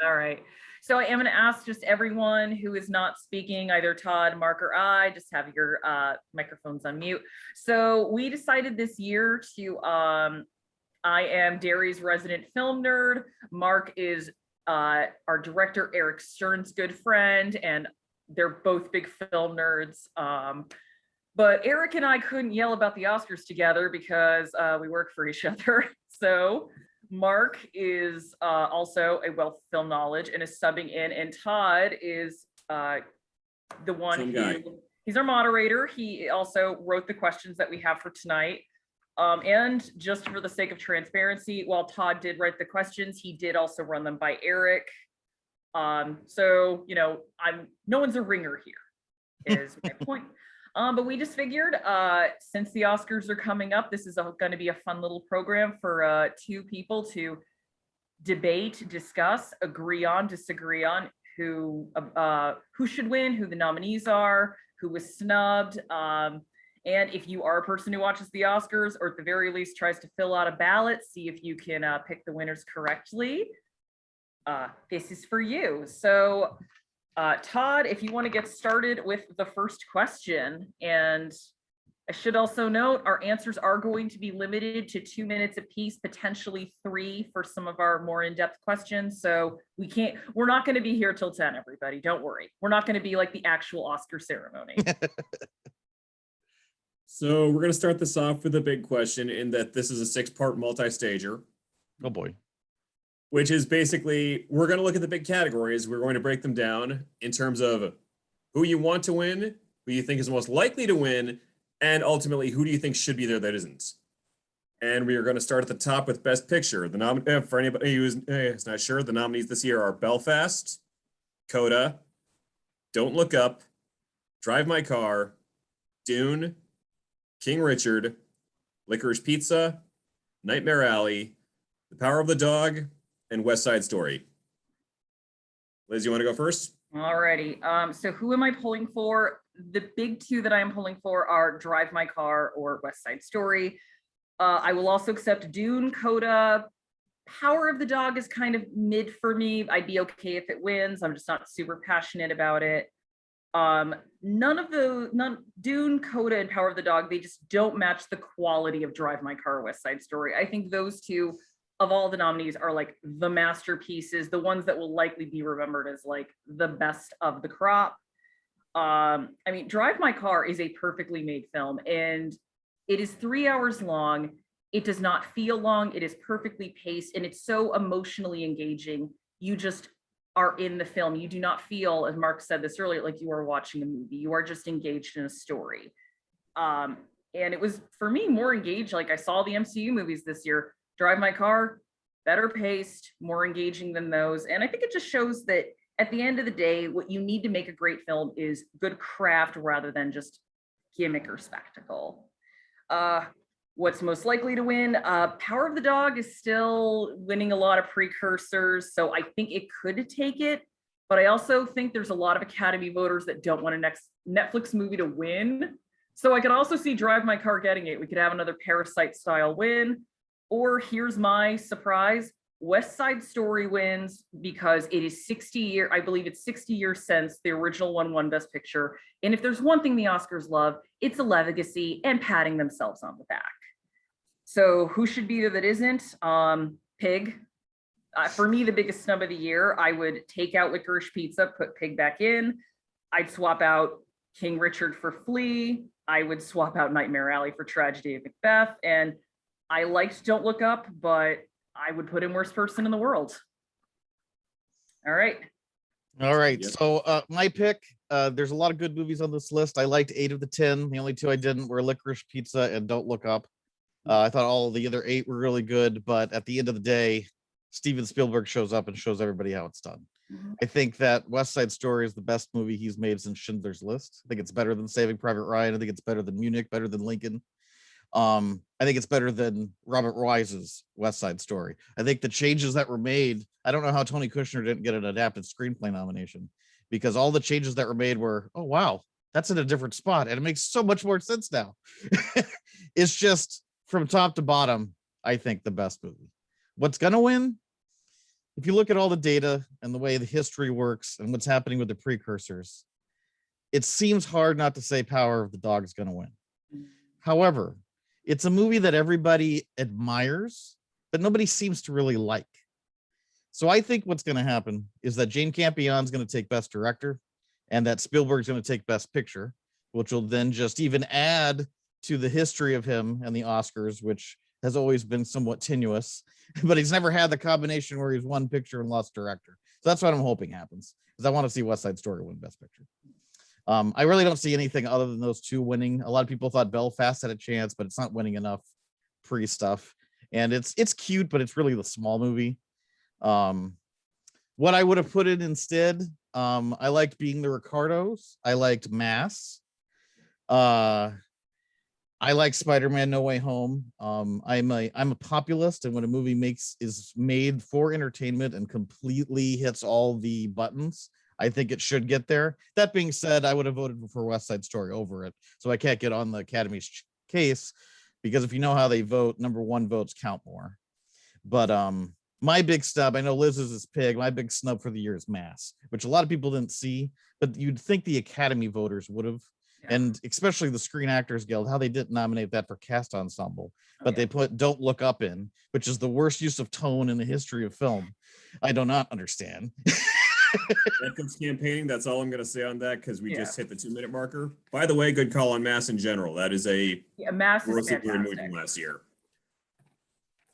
All right. So I am going to ask just everyone who is not speaking, either Todd, Mark, or I, just have your microphones on mute. So we decided this year to, I am Derry's resident film nerd. Mark is our director, Eric Stern's good friend, and they're both big film nerds. But Eric and I couldn't yell about the Oscars together because we work for each other. So Mark is also a wealth of film knowledge and is subbing in, and Todd is the one he's our moderator. He also wrote the questions that we have for tonight. And just for the sake of transparency, while Todd did write the questions, he did also run them by Eric. So, you know, no one's a ringer here, is my point. But we just figured, since the Oscars are coming up, this is going to be a fun little program for two people to debate, discuss, agree on, disagree on who should win, who the nominees are, who was snubbed. And if you are a person who watches the Oscars, or at the very least tries to fill out a ballot, see if you can pick the winners correctly, this is for you. So Todd, if you want to get started with the first question, and I should also note our answers are going to be limited to 2 minutes apiece, potentially 3 for some of our more in-depth questions. So we're not going to be here till 10, everybody. Don't worry. We're not going to be like the actual Oscar ceremony. So we're going to start this off with a big question, in that this is a 6-part multi-stager. Oh boy. Which is basically, we're going to look at the big categories. We're going to break them down in terms of who you want to win, who you think is most likely to win, and ultimately, who do you think should be there that isn't? And we are going to start at the top with Best Picture. For anybody who is not sure, the nominees this year are Belfast, Coda, Don't Look Up, Drive My Car, Dune, King Richard, Licorice Pizza, Nightmare Alley, The Power of the Dog, and West Side Story. Liz, you want to go first? Alrighty. So who am I pulling for? The big 2 that I am pulling for are Drive My Car or West Side Story. I will also accept Dune, Coda. Power of the Dog is kind of mid for me. I'd be okay if it wins. I'm just not super passionate about it. Dune, Coda, and Power of the Dog, they just don't match the quality of Drive My Car or West Side Story. I think those 2 of all the nominees are like the masterpieces, the ones that will likely be remembered as like the best of the crop. I mean, Drive My Car is a perfectly made film, and it is 3 hours long. It does not feel long. It is perfectly paced, and it's so emotionally engaging. You just are in the film. You do not feel, as Mark said this earlier, like you are watching a movie. You are just engaged in a story. And it was, for me, more engaged. Like, I saw the MCU movies this year. Drive My Car, better paced, more engaging than those. And I think it just shows that at the end of the day, what you need to make a great film is good craft rather than just gimmick or spectacle. What's most likely to win? Power of the Dog is still winning a lot of precursors, so I think it could take it. But I also think there's a lot of Academy voters that don't want a next Netflix movie to win. So I could also see Drive My Car getting it. We could have another Parasite style win. Or here's my surprise, West Side Story wins because it is 60 years since the original one won Best Picture. And if there's one thing the Oscars love, it's a legacy and patting themselves on the back. So who should be there that isn't? Pig. For me, the biggest snub of the year, I would take out Licorice Pizza, put Pig back in. I'd swap out King Richard for Flea. I would swap out Nightmare Alley for Tragedy of Macbeth. And I liked Don't Look Up, but I would put in Worst Person in the World. All right. Yep. So my pick, there's a lot of good movies on this list. I liked 8 of the 10. The only 2 I didn't were Licorice Pizza and Don't Look Up. I thought all the other 8 were really good, but at the end of the day, Steven Spielberg shows up and shows everybody how it's done. I think that West Side Story is the best movie he's made since Schindler's List. I think it's better than Saving Private Ryan. I think it's better than Munich, better than Lincoln. I think it's better than Robert Wise's West Side Story. I think the changes that were made, I don't know how Tony Kushner didn't get an adapted screenplay nomination, because all the changes that were made were, oh, wow, that's in a different spot. And it makes so much more sense now. It's just from top to bottom, I think the best movie. What's going to win? if you look at all the data and the way the history works and what's happening with the precursors, it seems hard not to say Power of the Dog is going to win. However, it's a movie that everybody admires, but nobody seems to really like. So I think what's going to happen is that Jane Campion's going to take Best Director, and that Spielberg's going to take Best Picture, which will then just even add to the history of him and the Oscars, which has always been somewhat tenuous, but he's never had the combination where he's won picture and lost director. So that's what I'm hoping happens, because I want to see West Side Story win Best Picture. I really don't see anything other than those two winning. A lot of people thought Belfast had a chance, but it's not winning enough pre-stuff. And it's cute, but it's really the small movie. What I would have put in instead, I liked Being the Ricardos. I liked Mass. I like Spider-Man No Way Home. I'm a populist, and when a movie is made for entertainment and completely hits all the buttons, I think it should get there. That being said, I would have voted for West Side Story over it, so I can't get on the Academy's case, because if you know how they vote, number one votes count more. But my big snub, I know Liz's is Pig. My big snub for the year is Mass, which a lot of people didn't see, but you'd think the Academy voters would have. Yeah. And especially the Screen Actors Guild, how they didn't nominate that for cast ensemble, but they put Don't Look Up in, which is the worst use of tone in the history of film. I do not understand. That comes campaigning. That's all I'm going to say on that, because we just hit the 2-minute marker. By the way, good call on Mass in general. That is a Mass is weird movie from last year.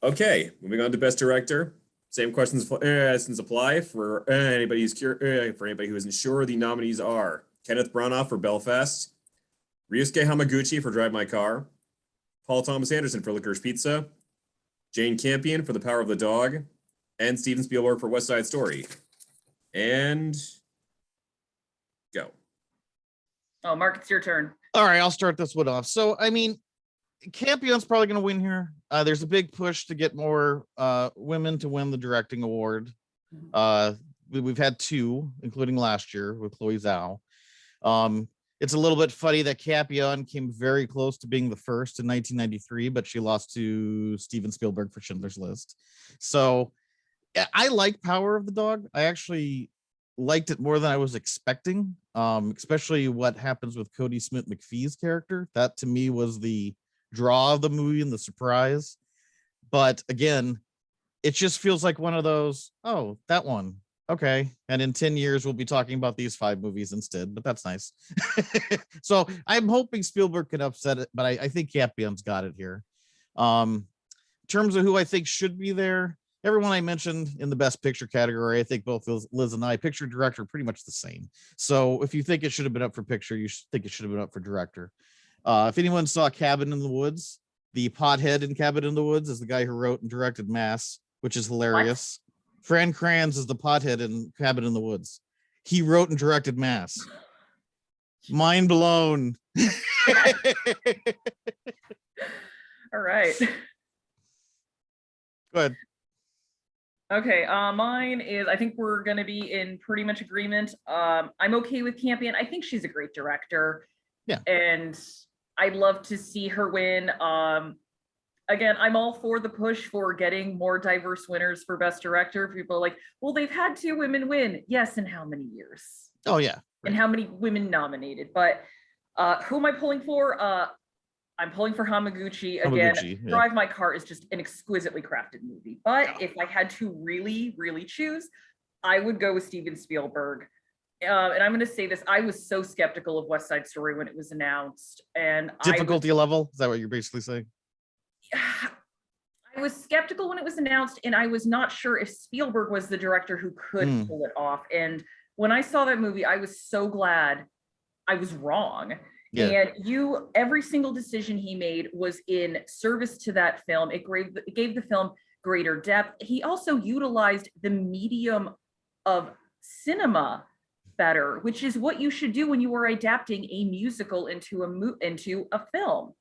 Okay, moving on to Best Director. Same questions apply for anybody who's for anybody who isn't sure. The nominees are Kenneth Branagh for Belfast, Ryusuke Hamaguchi for Drive My Car, Paul Thomas Anderson for Licorice Pizza, Jane Campion for The Power of the Dog, and Steven Spielberg for West Side Story. And go. Oh, Mark, it's your turn. All right, I'll start this one off. So, I mean, Campion's probably going to win here. There's a big push to get more women to win the directing award. We've had 2, including last year with Chloe Zhao. It's a little bit funny that Campion came very close to being the first in 1993, but she lost to Steven Spielberg for Schindler's List. So I like Power of the Dog. I actually liked it more than I was expecting, especially what happens with Cody Smith-McPhee's character. That to me was the draw of the movie and the surprise. But again, it just feels like one of those, oh, that one. Okay. And in 10 years, we'll be talking about these 5 movies instead, but that's nice. So I'm hoping Spielberg can upset it, but I think Campion's got it here. In terms of who I think should be there, everyone I mentioned in the Best Picture category, I think both Liz and I, picture director, pretty much the same. So if you think it should have been up for picture, you should think it should have been up for director. If anyone saw Cabin in the Woods, the pothead in Cabin in the Woods is the guy who wrote and directed Mass, which is hilarious. What? Fran Kranz is the pothead in Cabin in the Woods. He wrote and directed Mass. Mind blown. All right. Go ahead. Okay, mine is, I think we're going to be in pretty much agreement. I'm okay with Campion. I think she's a great director. Yeah. And I'd love to see her win. Again, I'm all for the push for getting more diverse winners for Best Director. People are like, well, they've had 2 women win. Yes, in how many years? Oh, yeah. Right. And how many women nominated? But who am I pulling for? I'm pulling for Hamaguchi again. Yeah. Drive My Car is just an exquisitely crafted movie. But if I had to really, really choose, I would go with Steven Spielberg. And I'm going to say this, I was so skeptical of West Side Story when it was announced. And difficulty level? Is that what you're basically saying? I was skeptical when it was announced, and I was not sure if Spielberg was the director who could pull it off. And when I saw that movie, I was so glad I was wrong. Yeah. And every single decision he made was in service to that film. It gave the film greater depth. He also utilized the medium of cinema better, which is what you should do when you are adapting a musical into a film.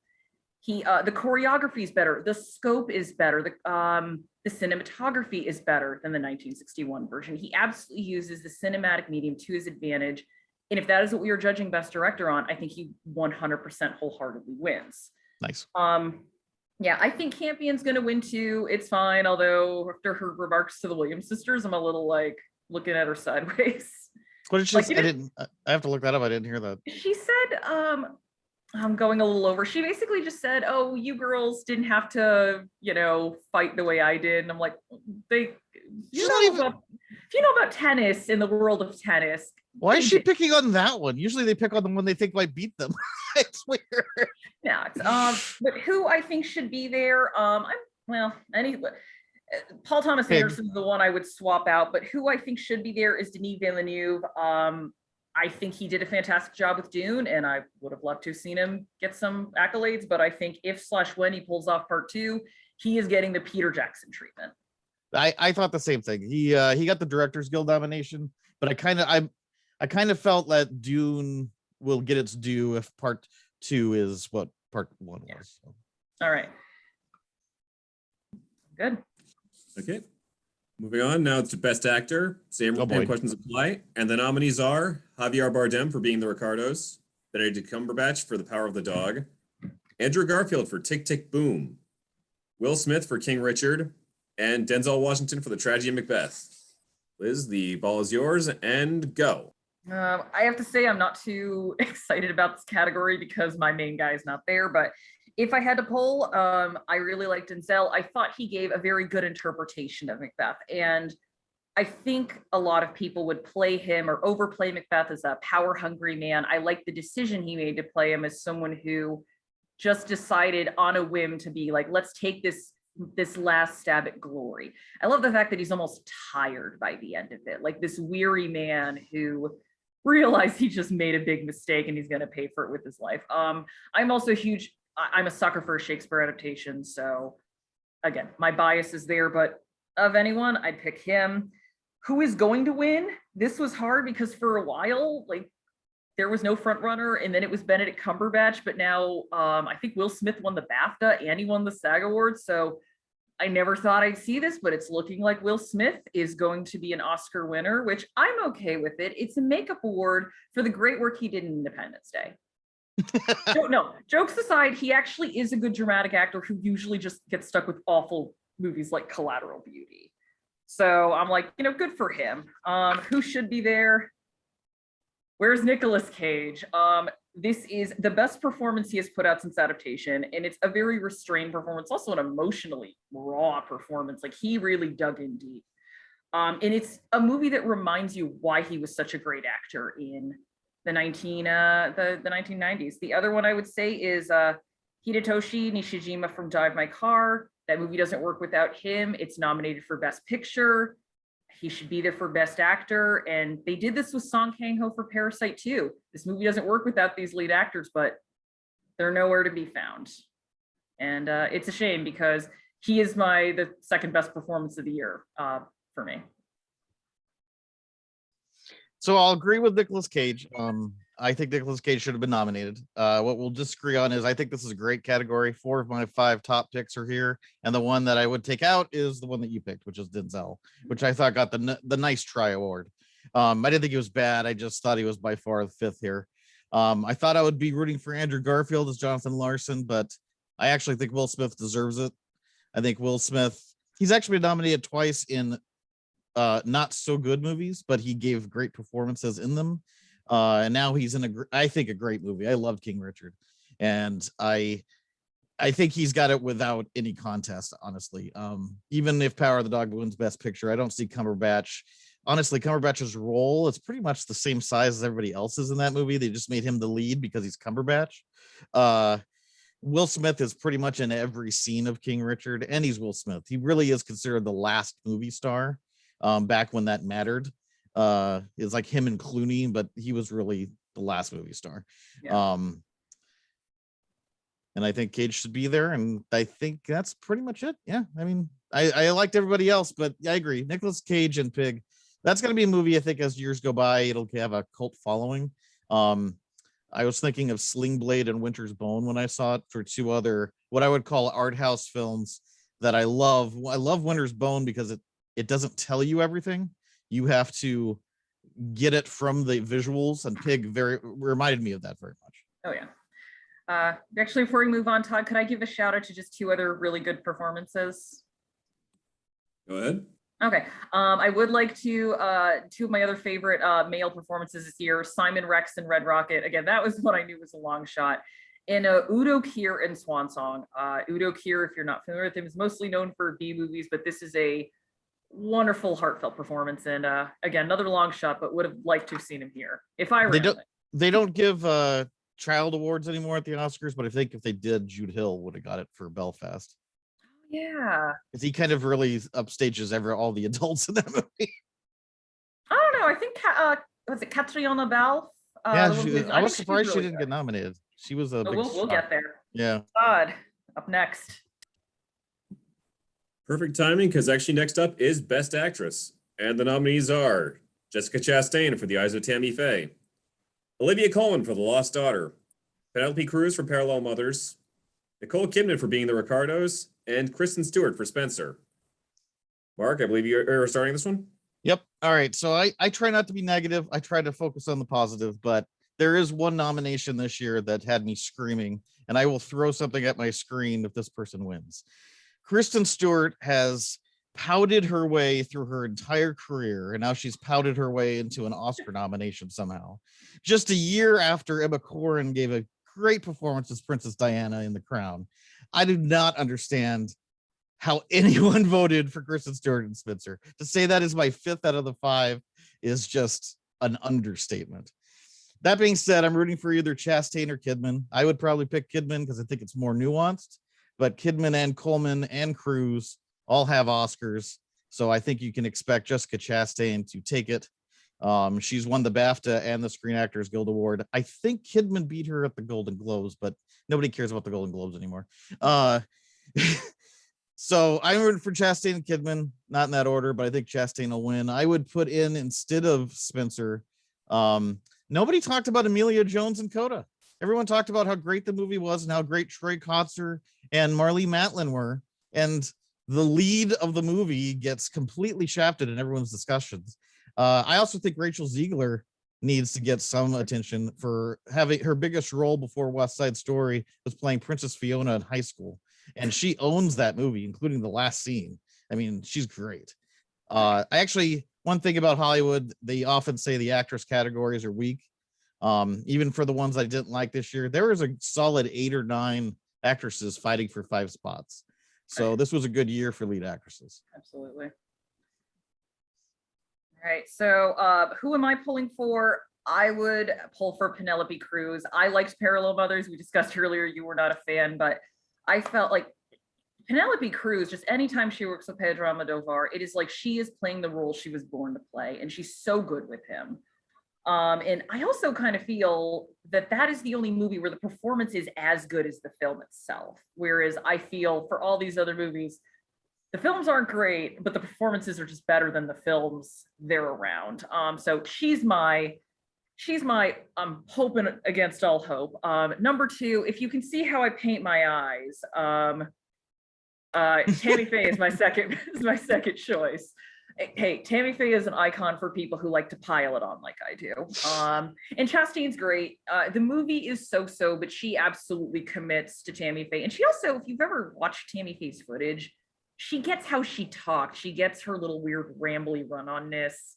The choreography is better, the scope is better, the cinematography is better than the 1961 version. He absolutely uses the cinematic medium to his advantage. And if that is what we are judging Best Director on, I think he 100% wholeheartedly wins. Nice. Yeah, I think Campion's going to win too. It's fine. Although after her remarks to the Williams sisters, I'm a little like looking at her sideways. What did she? Like, I didn't. I have to look that up. I didn't hear that. she said, I'm going a little over. She basically just said, "Oh, you girls didn't have to, fight the way I did." And I'm like, if you know about tennis in the world of tennis. Why is she picking on that one? Usually they pick on the one they think might beat them. It's weird. Yeah. But who I think should be there? Paul Thomas Anderson is the one I would swap out, but who I think should be there is Denis Villeneuve. I think he did a fantastic job with Dune, and I would have loved to have seen him get some accolades, but I think if/when he pulls off part 2, he is getting the Peter Jackson treatment. I thought the same thing. He got the Directors Guild nomination, but I kind of felt that Dune will get its due if part 2 is what part 1 was. So. All right. Good. Okay. Moving on now to Best Actor. Same questions apply. And the nominees are Javier Bardem for Being the Ricardos, Benedict Cumberbatch for The Power of the Dog, Andrew Garfield for Tick, Tick, Boom, Will Smith for King Richard, and Denzel Washington for The Tragedy of Macbeth. Liz, the ball is yours, and go. I have to say I'm not too excited about this category because my main guy is not there, but if I had to poll, I really liked Denzel. I thought he gave a very good interpretation of Macbeth. And I think a lot of people would play him or overplay Macbeth as a power-hungry man. I like the decision he made to play him as someone who just decided on a whim to be like, let's take this last stab at glory. I love the fact that he's almost tired by the end of it, like this weary man who realized he just made a big mistake and he's going to pay for it with his life. I'm a sucker for a Shakespeare adaptation. So again, my bias is there, but of anyone, I'd pick him. Who is going to win? This was hard because for a while, like there was no front runner and then it was Benedict Cumberbatch, but now I think Will Smith won the BAFTA and he won the SAG Award. So I never thought I'd see this, but it's looking like Will Smith is going to be an Oscar winner, which I'm okay with it. It's a makeup award for the great work he did in Independence Day. No, jokes aside, he actually is a good dramatic actor who usually just gets stuck with awful movies like Collateral Beauty. So I'm like, good for him. Who should be there? Where's Nicolas Cage? This is the best performance he has put out since adaptation, and it's a very restrained performance, also an emotionally raw performance. Like he really dug in deep. And it's a movie that reminds you why he was such a great actor in the 1990s. The other one I would say is Hidetoshi Nishijima from Drive My Car. That movie doesn't work without him. It's nominated for Best Picture. He should be there for Best Actor. And they did this with Song Kang-ho for Parasite too. This movie doesn't work without these lead actors, but they're nowhere to be found. And it's a shame because he is the second best performance of the year for me. So I'll agree with Nicolas Cage. I think Nicolas Cage should have been nominated. What we'll disagree on is I think this is a great category. 4 of my 5 top picks are here. And the one that I would take out is the one that you picked, which is Denzel, which I thought got the nice try award. I didn't think he was bad. I just thought he was by far the 5th here. I thought I would be rooting for Andrew Garfield as Jonathan Larson, but I actually think Will Smith deserves it. I think Will Smith, he's actually been nominated twice in not so good movies, but he gave great performances in them. And now he's in I think a great movie. I loved King Richard, and I think he's got it without any contest, honestly. Even if Power of the Dog wins Best Picture, I don't see Cumberbatch. Honestly, Cumberbatch's role is pretty much the same size as everybody else's in that movie. They just made him the lead because he's Cumberbatch. Will Smith is pretty much in every scene of King Richard, and he's Will Smith. He really is considered the last movie star back when that mattered. It's like him and Clooney, but he was really the last movie star. Yeah. And I think Cage should be there, and I think that's pretty much it. Yeah, I mean, I liked everybody else, but I agree. Nicolas Cage and Pig, that's going to be a movie I think as years go by, it'll have a cult following. I was thinking of Sling Blade and Winter's Bone when I saw it, for 2 other what I would call art house films that I love. I love Winter's Bone because it doesn't tell you everything. You have to get it from the visuals, and Pig very reminded me of that very much. Oh yeah. Actually, before we move on, Todd, could I give a shout out to just two other really good performances? Go ahead. Okay. I would like to two of my other favorite male performances this year, Simon Rex and Red Rocket. Again, that was what I knew was a long shot. And Udo Kier in Swan Song. Udo Kier, if you're not familiar with him, is mostly known for B movies, but this is a wonderful, heartfelt performance. And again, another long shot, but would have liked to have seen him here if I ran it. They don't give child awards anymore at the Oscars, but I think if they did, Jude Hill would have got it for Belfast. Yeah. Because he kind of really upstages all the adults in that movie. I don't know. I think was it Catriona Balfe? Yeah, I was surprised she didn't get nominated. She was a big we'll get there. Yeah. God, up next. Perfect timing, because actually next up is Best Actress. And the nominees are Jessica Chastain for The Eyes of Tammy Faye, Olivia Colman for The Lost Daughter, Penelope Cruz for Parallel Mothers, Nicole Kidman for Being the Ricardos, and Kristen Stewart for Spencer. Mark, I believe you're starting this one? Yep. All right. So I try not to be negative. I try to focus on the positive, but there is one nomination this year that had me screaming, and I will throw something at my screen if this person wins. Kristen Stewart has pouted her way through her entire career, and now she's pouted her way into an Oscar nomination somehow. Just a year after Emma Corrin gave a great performance as Princess Diana in The Crown. I do not understand how anyone voted for Kristen Stewart and Spencer. To say that is my 5th out of the 5 is just an understatement. That being said, I'm rooting for either Chastain or Kidman. I would probably pick Kidman because I think it's more nuanced, but Kidman and Coleman and Cruz all have Oscars. So I think you can expect Jessica Chastain to take it. She's won the BAFTA and the Screen Actors Guild Award. I think Kidman beat her at the Golden Globes, but nobody cares about the Golden Globes anymore. So I'm rooting for Chastain and Kidman, not in that order, but I think Chastain will win. I would put in, instead of Spencer, nobody talked about Emilia Jones and Coda. Everyone talked about how great the movie was and how great Troy Kotzer and Marlee Matlin were. And the lead of the movie gets completely shafted in everyone's discussions. I also think Rachel Ziegler needs to get some attention for having her biggest role before West Side Story was playing Princess Fiona in high school. And she owns that movie, including the last scene. I mean, she's great. One thing about Hollywood, they often say the actress categories are weak. Even for the ones I didn't like this year, there was a solid 8 or 9 actresses fighting for 5 spots. So this was a good year for lead actresses. Absolutely. All right. So who am I pulling for? I would pull for Penelope Cruz. I liked Parallel Mothers. We discussed earlier, you were not a fan, but I felt like Penelope Cruz, just anytime she works with Pedro Almodovar, it is like she is playing the role she was born to play, and she's so good with him. And I also kind of feel that that is the only movie where the performance is as good as the film itself. Whereas I feel for all these other movies, the films aren't great, but the performances are just better than the films they're around. So she's my I'm hoping against all hope. Number 2, if you can see how I paint my eyes, Tammy Faye is my second choice. Hey, Tammy Faye is an icon for people who like to pile it on like I do. And Chastain's great. The movie is so-so, but she absolutely commits to Tammy Faye. And she also, if you've ever watched Tammy Faye's footage, she gets how she talks. She gets her little weird rambly run-onness.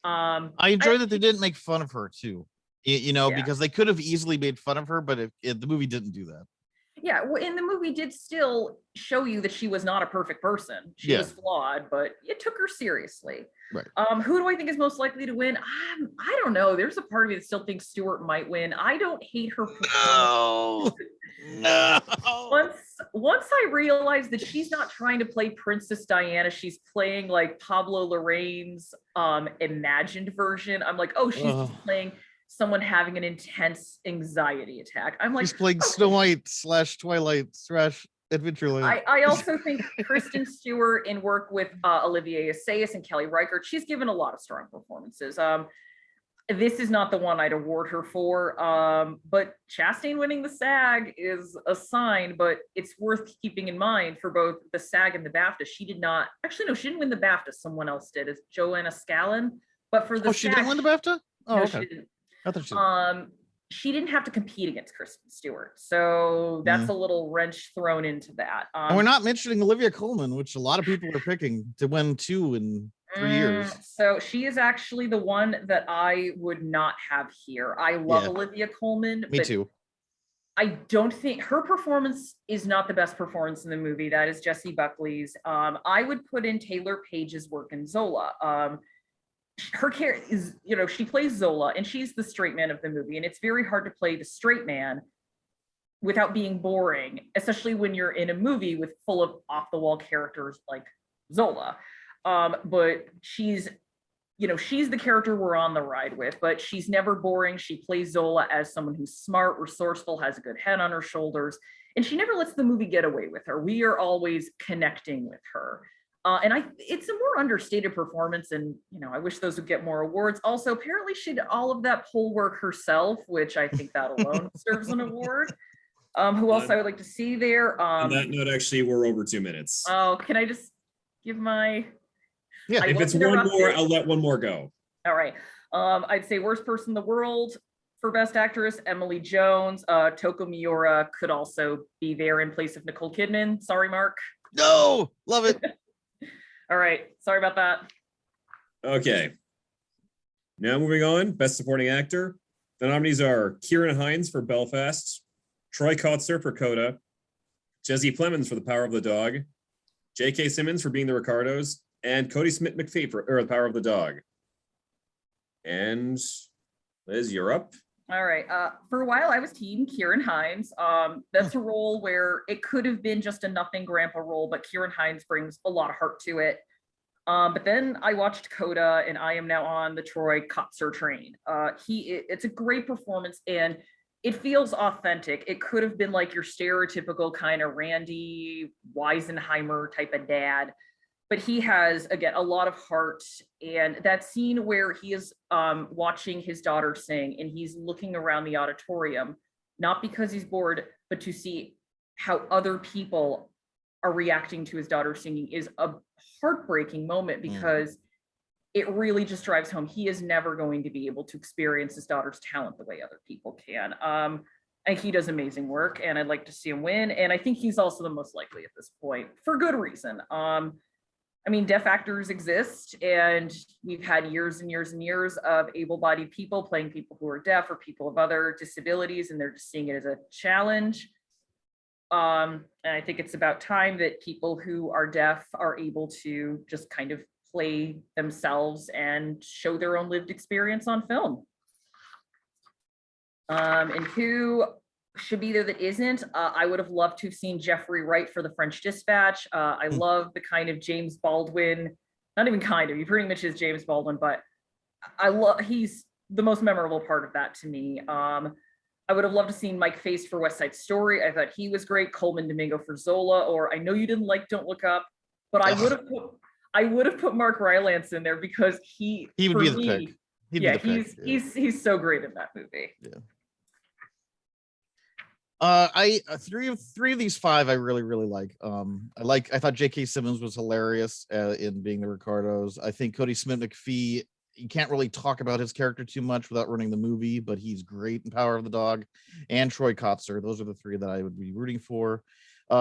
I enjoy that they didn't make fun of her too, because they could have easily made fun of her, but the movie didn't do that. Yeah, well, and the movie did still show you that she was not a perfect person. She was flawed, but it took her seriously. Right. Who do I think is most likely to win? I don't know. There's a part of me that still thinks Stewart might win. I don't hate her performance. No. Once I realized that she's not trying to play Princess Diana, she's playing like Pablo Larraín's imagined version. I'm like, oh, she's just playing someone having an intense anxiety attack. I'm like, she's playing Snow White / Twilight / Adventureland. I also think Kristen Stewart in work with Olivier Assayas and Kelly Reichardt, she's given a lot of strong performances. This is not the one I'd award her for, but Chastain winning the SAG is a sign, but it's worth keeping in mind for both the SAG and the BAFTA. She didn't win the BAFTA. Someone else did. It's Joanna Scallon. But for the she didn't win the BAFTA? Oh, no, okay. she didn't. I thought she did. she didn't have to compete against Kristen Stewart. So that's a little wrench thrown into that. And we're not mentioning Olivia Colman, which a lot of people are picking to win 2 in 3 years. So she is actually the one that I would not have here. I love Olivia Colman. Me too. I don't think her performance is not the best performance in the movie. That is Jessie Buckley's. I would put in Taylor Page's work in Zola. Her character is, she plays Zola and she's the straight man of the movie. And it's very hard to play the straight man without being boring, especially when you're in a movie with full of off the wall characters like Zola. But she's the character we're on the ride with, but she's never boring. She plays Zola as someone who's smart, resourceful, has a good head on her shoulders, and she never lets the movie get away with her. We are always connecting with her. And it's a more understated performance, and I wish those would get more awards. Also, apparently she did all of that pole work herself, which I think that alone deserves an award. Who else I would like to see there? On that note, actually, we're over 2 minutes. Oh, can I just give my... Yeah, if it's one more, I'll let one more go. All right. I'd say worst person in the world for best actress, Emily Jones. Toko Miura could also be there in place of Nicole Kidman. Sorry, Mark. No, love it. All right. Sorry about that. Okay. Now moving on, best supporting actor. The nominees are Kieran Hines for Belfast, Troy Kotsur for Coda, Jesse Plemons for The Power of the Dog, J.K. Simmons for Being the Ricardos, and Cody Smith-McPhee for The Power of the Dog. And Liz, you're up. All right. For a while, I was team Kieran Hines. That's a role where it could have been just a nothing grandpa role, but Kieran Hines brings a lot of heart to it. But then I watched Coda, and I am now on the Troy Kotsur train. It's a great performance, and it feels authentic. It could have been like your stereotypical kind of Randy Weisenheimer type of dad. But he has, again, a lot of heart. And that scene where he is watching his daughter sing and he's looking around the auditorium, not because he's bored, but to see how other people are reacting to his daughter singing, is a heartbreaking moment, because it really just drives home. He is never going to be able to experience his daughter's talent the way other people can. And he does amazing work, and I'd like to see him win. And I think he's also the most likely at this point, for good reason. Deaf actors exist, and we've had years and years and years of able-bodied people playing people who are deaf or people of other disabilities, and they're just seeing it as a challenge. And I think it's about time that people who are deaf are able to just kind of play themselves and show their own lived experience on film. And who should be there that isn't? I would have loved to have seen Jeffrey Wright for The French Dispatch. I love the kind of James Baldwin, not even kind of, he pretty much is James Baldwin, but he's the most memorable part of that to me. I would have loved to see Mike Faist for West Side Story. I thought he was great. Coleman Domingo for Zola, or I know you didn't like Don't Look Up, but I would have put Mark Rylance in there, because he would be the pick. He's so great in that movie. Yeah. Three of these 5 I really like. I thought J.K. Simmons was hilarious in Being the Ricardos. I think Cody Smith-McPhee, you can't really talk about his character too much without ruining the movie, but he's great in Power of the Dog. And Troy Kotsur. Those are the 3 that I would be rooting for.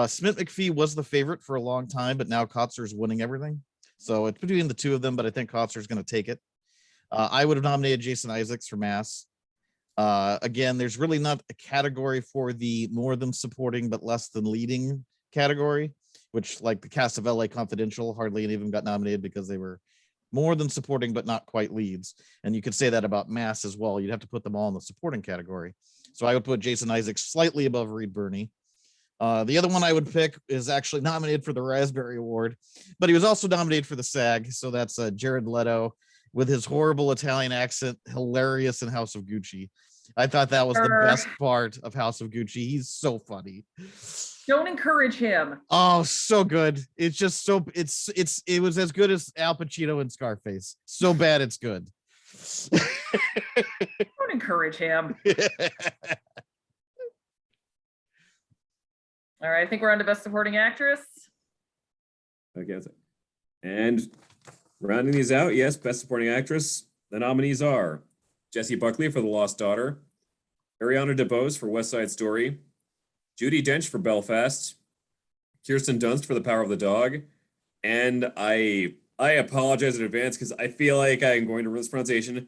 Smith-McPhee was the favorite for a long time, but now Kotsur's winning everything. So it's between the 2 of them, but I think Kotsur's going to take it. I would have nominated Jason Isaacs for Mass. Again, there's really not a category for the more than supporting but less than leading category, which, like the cast of LA Confidential, hardly any of them got nominated because they were more than supporting but not quite leads. And you could say that about Mass as well. You'd have to put them all in the supporting category. So I would put Jason Isaacs slightly above Reed Birney. The other one I would pick is actually nominated for the Raspberry Award, but he was also nominated for the SAG. So that's Jared Leto, with his horrible Italian accent, hilarious in House of Gucci. I thought that was the best part of House of Gucci. He's so funny. Don't encourage him. Oh, so good. It's just so it was as good as Al Pacino in Scarface. So bad it's good. Don't encourage him. All right, I think we're on to Best Supporting Actress. I guess. And rounding these out, yes, Best Supporting Actress. The nominees are Jessie Buckley for The Lost Daughter, Ariana DeBose for West Side Story, Judi Dench for Belfast, Kirsten Dunst for The Power of the Dog, and I apologize in advance because I feel like I'm going to ruin this pronunciation.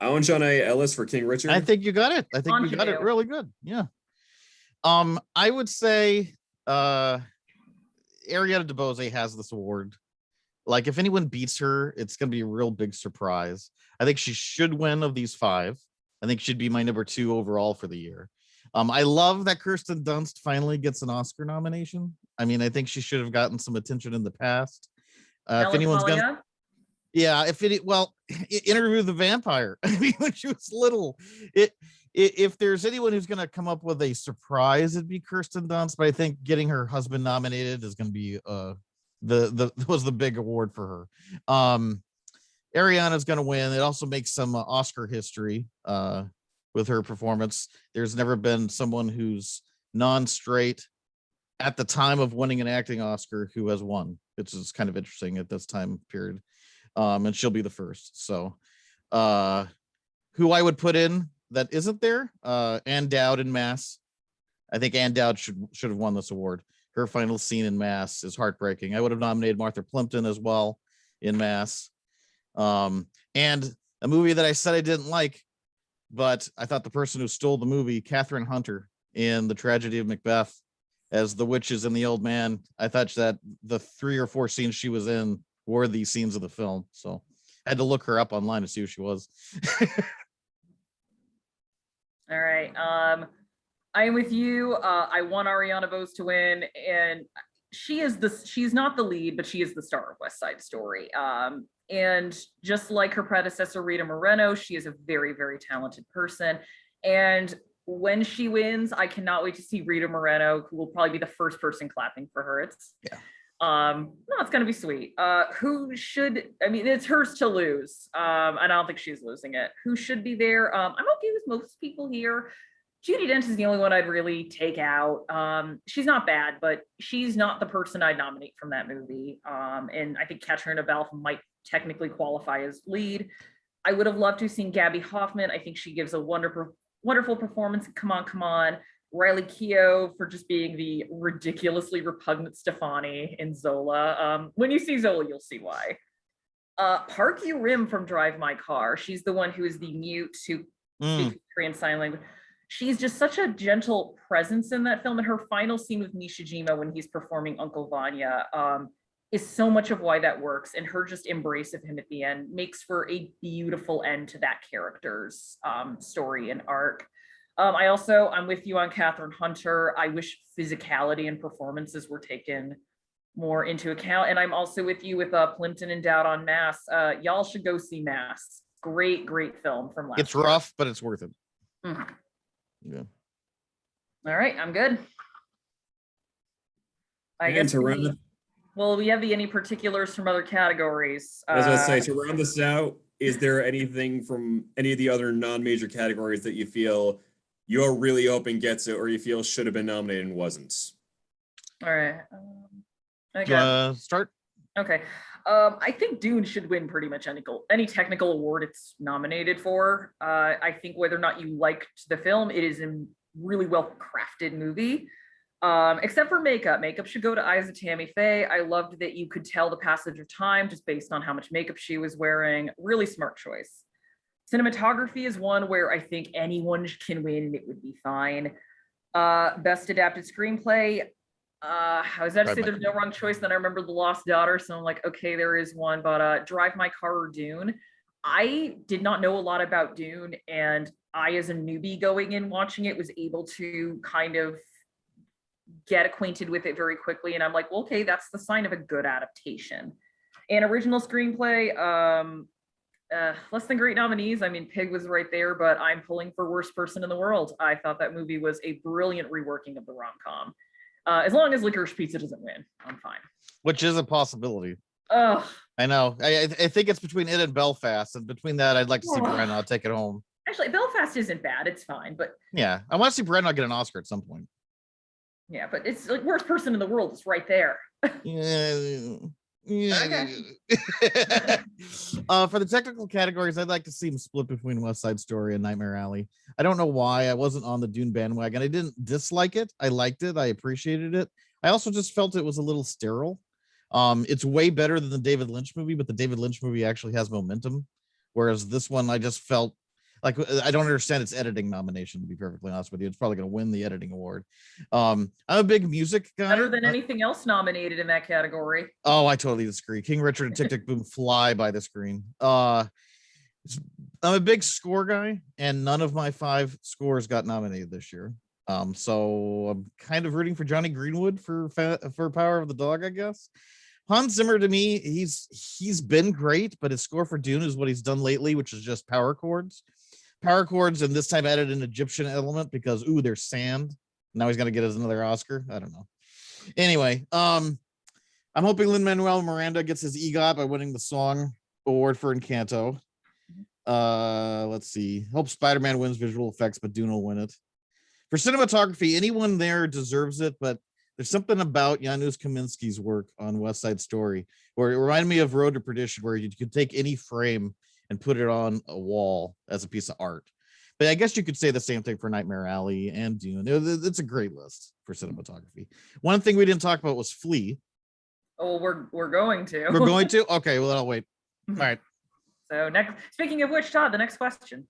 Aunjanue Ellis for King Richard. I think you got it. I think you got it Ingenue. really good. Yeah. I would say Ariana DeBose has this award. Like, if anyone beats her, it's gonna be a real big surprise. I think she should win of these 5. I think she'd be my number 2 overall for the year. I love that Kirsten Dunst finally gets an Oscar nomination. I mean, I think she should have gotten some attention in the past. If anyone's gonna, Melancholia. yeah, Interview with the Vampire. I mean, when she was little, if there's anyone who's gonna come up with a surprise, it'd be Kirsten Dunst. But I think getting her husband nominated is gonna be was the big award for her. Ariana's gonna win. It also makes some Oscar history with her performance. There's never been someone who's non-straight at the time of winning an acting Oscar who has won. It's just kind of interesting at this time period. And she'll be the first. So who I would put in that isn't there, Ann Dowd in Mass. I think Ann Dowd should have won this award. Her final scene in Mass is heartbreaking. I would have nominated Martha Plimpton as well in Mass. And a movie that I said I didn't like, but I thought the person who stole the movie, Catherine Hunter in The Tragedy of Macbeth, as the witches and the old man, I thought that the 3 or 4 scenes she was in were the scenes of the film. So I had to look her up online to see who she was. All right. I am with you. I want Ariana DeBose to win, and she's not the lead, but she is the star of West Side Story. And just like her predecessor, Rita Moreno, she is a very, very talented person. And when she wins, I cannot wait to see Rita Moreno, who will probably be the first person clapping for her. It's gonna be sweet. It's hers to lose. And I don't think she's losing it. Who should be there? I'm okay with most people here. Judi Dench is the only one I'd really take out. She's not bad, but she's not the person I'd nominate from that movie. And I think Katrina Balfe might technically qualify as lead. I would have loved to have seen Gabby Hoffman. I think she gives a wonderful performance. Come on. Riley Keough for just being the ridiculously repugnant Stefani in Zola. When you see Zola, you'll see why. Park Yu-rim from Drive My Car. She's the one who is the mute who speaks Korean Sign Language. She's just such a gentle presence in that film. And her final scene with Nishijima when he's performing Uncle Vanya is so much of why that works. And her just embrace of him at the end makes for a beautiful end to that character's story and arc. I'm with you on Catherine Hunter. I wish physicality and performances were taken more into account. And I'm also with you with Plimpton and Dowd on Mass. Y'all should go see Mass. Great film from last year. It's rough, but it's worth it. Mhm. Yeah. All right, I'm good. I And guess to round we have any particulars from other categories. As I say, to round this out, is there anything from any of the other non-major categories that you feel you're really hoping gets it, or you feel should have been nominated and wasn't? All right. Start. Okay. I think Dune should win pretty much any technical award it's nominated for. I think whether or not you liked the film, it is a really well-crafted movie. Except for makeup. Makeup should go to Isa Tammy Faye. I loved that you could tell the passage of time just based on how much makeup she was wearing. Really smart choice. Cinematography is one where I think anyone can win and it would be fine. Best adapted screenplay. I was about to say there's no wrong choice. Then I remember The Lost Daughter. So I'm like, okay, there is one, but Drive My Car or Dune. I did not know a lot about Dune. And I, as a newbie going in watching it, was able to kind of get acquainted with it very quickly. And I'm like, well, okay, that's the sign of a good adaptation. And original screenplay, less than great nominees. I mean, Pig was right there, but I'm pulling for Worst Person in the World. I thought that movie was a brilliant reworking of the rom-com. As long as Licorice Pizza doesn't win, I'm fine. Which is a possibility. Oh, I know. I think it's between it and Belfast, and between that, I'd like to see Branagh take it home. Actually, Belfast isn't bad. It's fine, but yeah, I want to see Branagh get an Oscar at some point. Yeah, but it's like Worst Person in the World is right there. Yeah, Yeah. For the technical categories, I'd like to see them split between West Side Story and Nightmare Alley. I don't know why I wasn't on the Dune bandwagon. I didn't dislike it. I liked it. I appreciated it. I also just felt it was a little sterile. It's way better than the David Lynch movie, but the David Lynch movie actually has momentum. Whereas this one, I just felt like I don't understand its editing nomination, to be perfectly honest with you. It's probably going to win the editing award. I'm a big music guy. Better than anything else nominated in that category. Oh, I totally disagree. King Richard and Tick Tick Boom fly by the screen. I'm a big score guy, and none of my 5 scores got nominated this year. So I'm kind of rooting for Johnny Greenwood for Power of the Dog, I guess. Hans Zimmer, to me, he's been great, but his score for Dune is what he's done lately, which is just power chords. Power chords, and this time added an Egyptian element because there's sand. Now he's gonna get us another Oscar. I don't know. Anyway, I'm hoping Lin-Manuel Miranda gets his EGOT by winning the song award for Encanto. Let's see. Hope Spider-Man wins visual effects, but Dune will win it. For cinematography, anyone there deserves it, but there's something about Janusz Kaminski's work on West Side Story where it reminded me of Road to Perdition, where you could take any frame and put it on a wall as a piece of art. But I guess you could say the same thing for Nightmare Alley and Dune. It's a great list for cinematography. One thing we didn't talk about was Flea. Oh, we're going to. We're going to? Okay, well, I'll wait. All right. So speaking of which, Todd, the next question.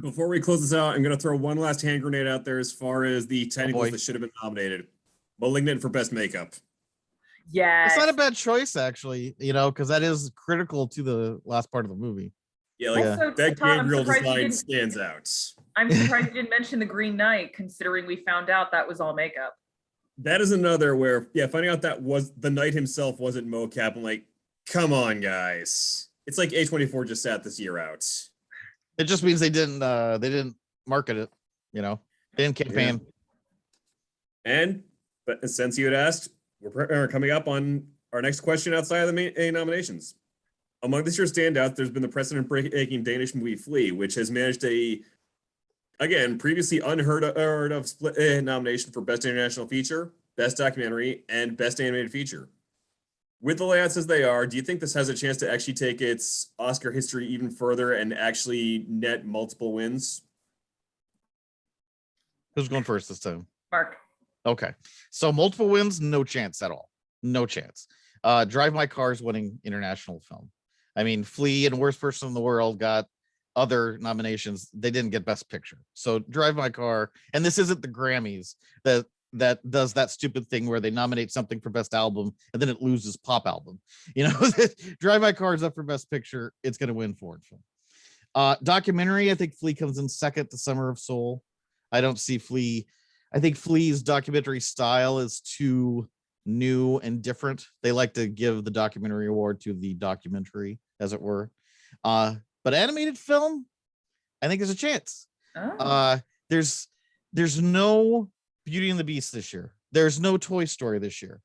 Before we close this out, I'm going to throw one last hand grenade out there as far as the technicals that should have been nominated. Malignant for best makeup. Yeah, it's not a bad choice, actually, because that is critical to the last part of the movie. Yeah, like also, that Todd, Gabriel design stands out. I'm surprised you didn't mention the Green Knight, considering we found out that was all makeup. That is another where, finding out that was the Knight himself wasn't mocap. I'm like, come on, guys. It's like A24 just sat this year out. It just means they didn't market it, they didn't campaign. Yeah. But since you had asked, we're coming up on our next question outside of the main nominations. Among this year's standouts, there's been the precedent-breaking Danish movie Flea, which has managed again, previously unheard of split nomination for Best International Feature, Best Documentary, and Best Animated Feature. With the layouts as they are, do you think this has a chance to actually take its Oscar history even further and actually net multiple wins? Who's going first this time? Mark. Okay. So multiple wins, no chance at all. No chance. Drive My Car's winning international film. I mean, Flea and Worst Person in the World got other nominations. They didn't get Best Picture. So Drive My Car, and this isn't the Grammys that does that stupid thing where they nominate something for Best Album and then it loses Pop Album. Drive My Car is up for Best Picture. It's going to win foreign film. Documentary, I think Flea comes in second to Summer of Soul. I don't see Flea. I think Flea's documentary style is too new and different. They like to give the documentary award to the documentary, as it were. But animated film, I think there's a chance. There's no Beauty and the Beast this year. There's no Toy Story this year.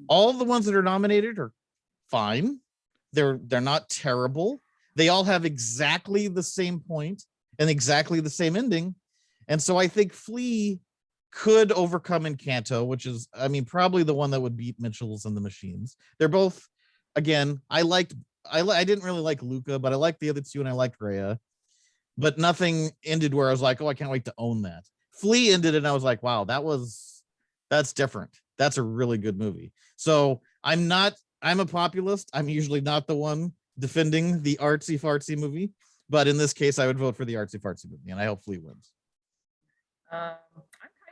All of the ones that are nominated are fine. They're not terrible. They all have exactly the same point and exactly the same ending. And so I think Flea could overcome Encanto, which is, probably the one that would beat Mitchell's and the Machines. They're both, again, I didn't really like Luca, but I liked the other two and I liked Rhea. But nothing ended where I was like, oh, I can't wait to own that. Flea ended and I was like, wow, that's different. That's a really good movie. So I'm a populist. I'm usually not the one defending the artsy fartsy movie, but in this case, I would vote for the artsy fartsy movie, and I hope Flea wins. I'm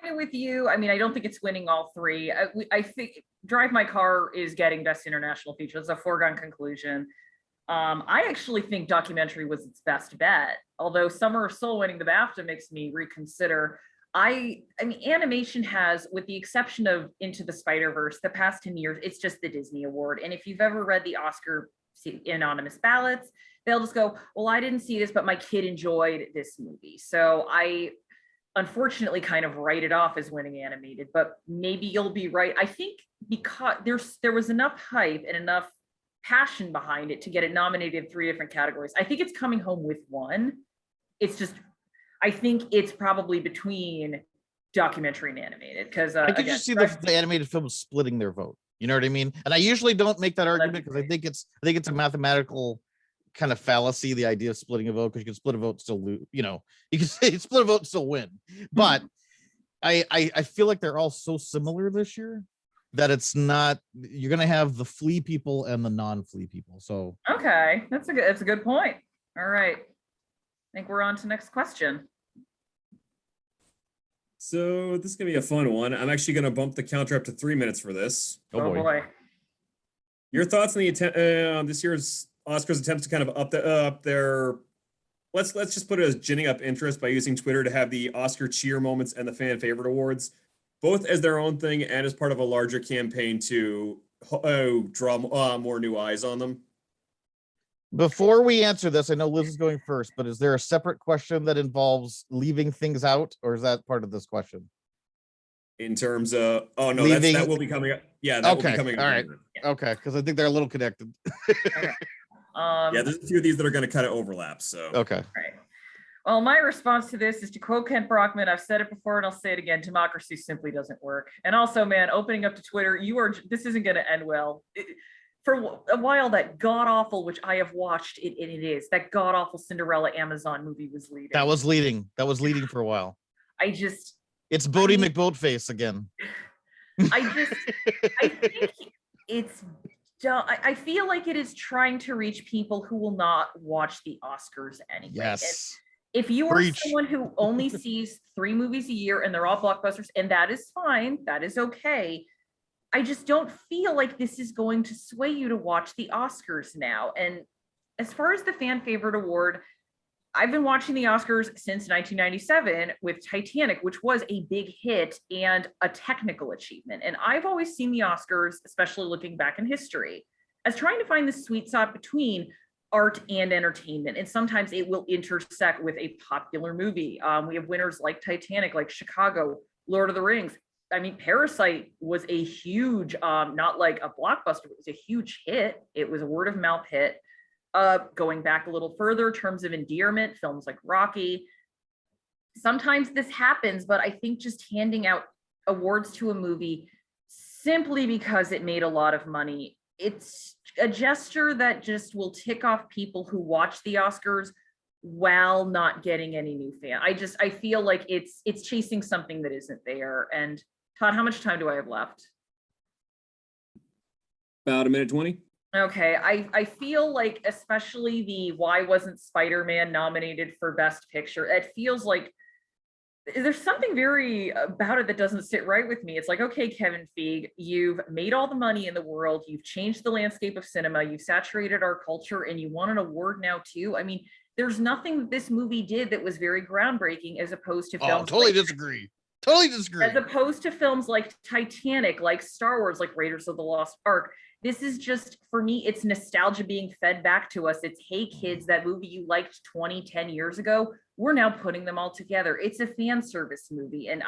kind of with you. I don't think it's winning all three. I think Drive My Car is getting Best International Feature. It's a foregone conclusion. I actually think documentary was its best bet, although Summer of Soul winning the BAFTA makes me reconsider. Animation has, with the exception of Into the Spider-Verse, the past 10 years, it's just the Disney Award. And if you've ever read the Oscar anonymous ballots, they'll just go, well, I didn't see this, but my kid enjoyed this movie. So I unfortunately kind of write it off as winning animated, but maybe you'll be right. I think because there was enough hype and enough passion behind it to get it nominated in 3 different categories. I think it's coming home with one. It's just, I think it's probably between documentary and animated, because I could just see the animated film splitting their vote. You know what I mean? And I usually don't make that that'd argument be because I think it's a mathematical kind of fallacy, the idea of splitting a vote, because you can split a vote still lose, you know, you can say split a vote still win. But I feel like they're all so similar this year that it's not, you're gonna have the flea people and the non-flea people. So Okay, that's a good point. All right. I think we're on to next question. So this is gonna be a fun one. I'm actually gonna bump the counter up to 3 minutes for this. Oh boy. Your thoughts on the this year's Oscars attempts to kind of up their let's just put it as ginning up interest by using Twitter to have the Oscar cheer moments and the fan favorite awards, both as their own thing and as part of a larger campaign to draw more new eyes on them. before we answer this, I know Liz is going first, but is there a separate question that involves leaving things out, or is that part of this question? In terms of, oh no, Leaving- that will be coming up. Yeah, that will be Okay, coming up. all right. Okay, because I think they're a little connected. Okay. Yeah, there's a few of these that are going to kind of overlap. So Okay. Right. Well, my response to this is to quote Kent Brockman. I've said it before and I'll say it again. Democracy simply doesn't work. And also, man, opening up to Twitter, this isn't going to end well. For a while, that god awful, which I have watched, it is that god awful Cinderella Amazon movie was leading. That was leading for a while. It's Bodie McBoatface again. I think it's. I feel like it is trying to reach people who will not watch the Oscars anyway. Yes. If you are Preach. someone who only sees 3 movies a year and they're all blockbusters, and that is fine, that is okay. I just don't feel like this is going to sway you to watch the Oscars now. And as far as the fan favorite award, I've been watching the Oscars since 1997 with Titanic, which was a big hit and a technical achievement. And I've always seen the Oscars, especially looking back in history, as trying to find the sweet spot between art and entertainment. And sometimes it will intersect with a popular movie. We have winners like Titanic, like Chicago, Lord of the Rings. I mean, Parasite was a huge, not like a blockbuster, it was a huge hit. It was a word of mouth hit. Going back a little further, in terms of endearment, films like Rocky. Sometimes this happens, but I think just handing out awards to a movie simply because it made a lot of money, it's a gesture that just will tick off people who watch the Oscars while not getting any new fan. I feel like it's chasing something that isn't there. And Todd, how much time do I have left? about 1:20. Okay, I feel like especially the why wasn't Spider-Man nominated for Best Picture, it feels like there's something very about it that doesn't sit right with me. It's like, okay, Kevin Feige, you've made all the money in the world, you've changed the landscape of cinema, you've saturated our culture, and you want an award now too. I mean, there's nothing that this movie did that was very groundbreaking as opposed to films. Totally disagree. Totally disagree. As opposed to films like Titanic, like Star Wars, like Raiders of the Lost Ark. This is just, for me, it's nostalgia being fed back to us. It's, hey kids, that movie you liked 10 years ago, we're now putting them all together. It's a fan service movie. And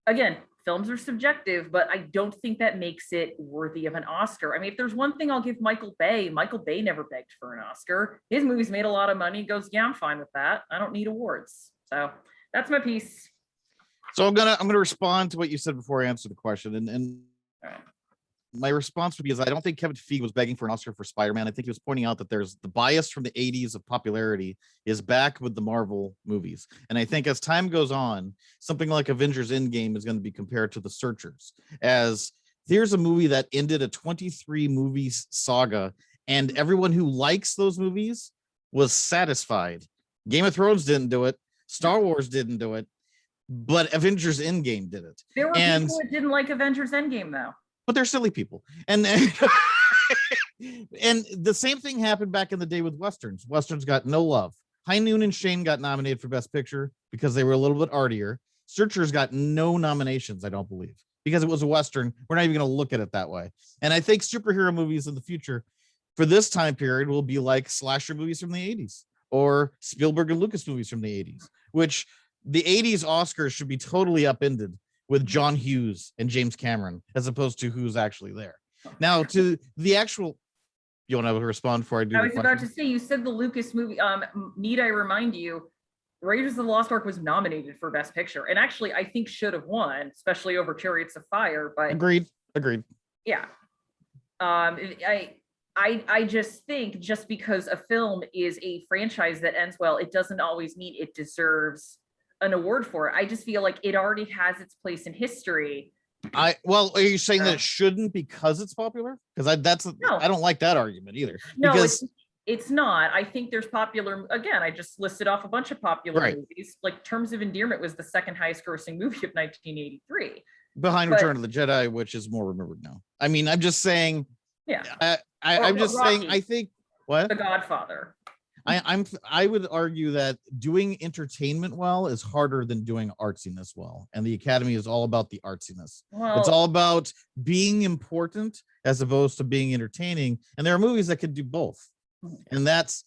again, films are subjective, but I don't think that makes it worthy of an Oscar. I mean, if there's one thing I'll give Michael Bay never begged for an Oscar. His movies made a lot of money. He goes, yeah, I'm fine with that. I don't need awards. So that's my piece. So I'm gonna respond to what you said before I answer the question. And my response would be is I don't think Kevin Feige was begging for an Oscar for Spider-Man. I think he was pointing out that there's the bias from the 80s of popularity is back with the Marvel movies. And I think as time goes on, something like Avengers Endgame is going to be compared to The Searchers, as here's a movie that ended a 23 movies saga, and everyone who likes those movies was satisfied. Game of Thrones didn't do it. Star Wars didn't do it. But Avengers Endgame did it. There were people that didn't like Avengers Endgame, though. But they're silly people. And and the same thing happened back in the day with Westerns. Westerns got no love. High Noon and Shane got nominated for Best Picture because they were a little bit artier. Searchers got no nominations, I don't believe, because it was a Western. We're not even going to look at it that way. And I think superhero movies in the future for this time period will be like slasher movies from the 80s or Spielberg and Lucas movies from the 80s, which the 80s Oscars should be totally upended with John Hughes and James Cameron, as opposed to who's actually there. Now, to the actual, you want to respond before I do? I was about to say, you said the Lucas movie. Need I remind you, Raiders of the Lost Ark was nominated for Best Picture, and actually, I think should have won, especially over Chariots of Fire. But agreed. Yeah. I just think just because a film is a franchise that ends well, it doesn't always mean it deserves an award for it. I just feel like it already has its place in history. Are you saying that it shouldn't because it's popular? Because I don't like that argument either. No, because it's not. I think there's popular, again, I just listed off a bunch of popular Right. movies. Like Terms of Endearment was the second highest grossing movie of 1983. behind But- Return of the Jedi, which is more remembered now. I mean, I'm just saying. Yeah. I'm just saying. Rocky. I think what The Godfather. I would argue that doing entertainment well is harder than doing artsiness well, and the Academy is all about the artsiness. Well, It's all about being important as opposed to being entertaining, and there are movies that could do both, and that's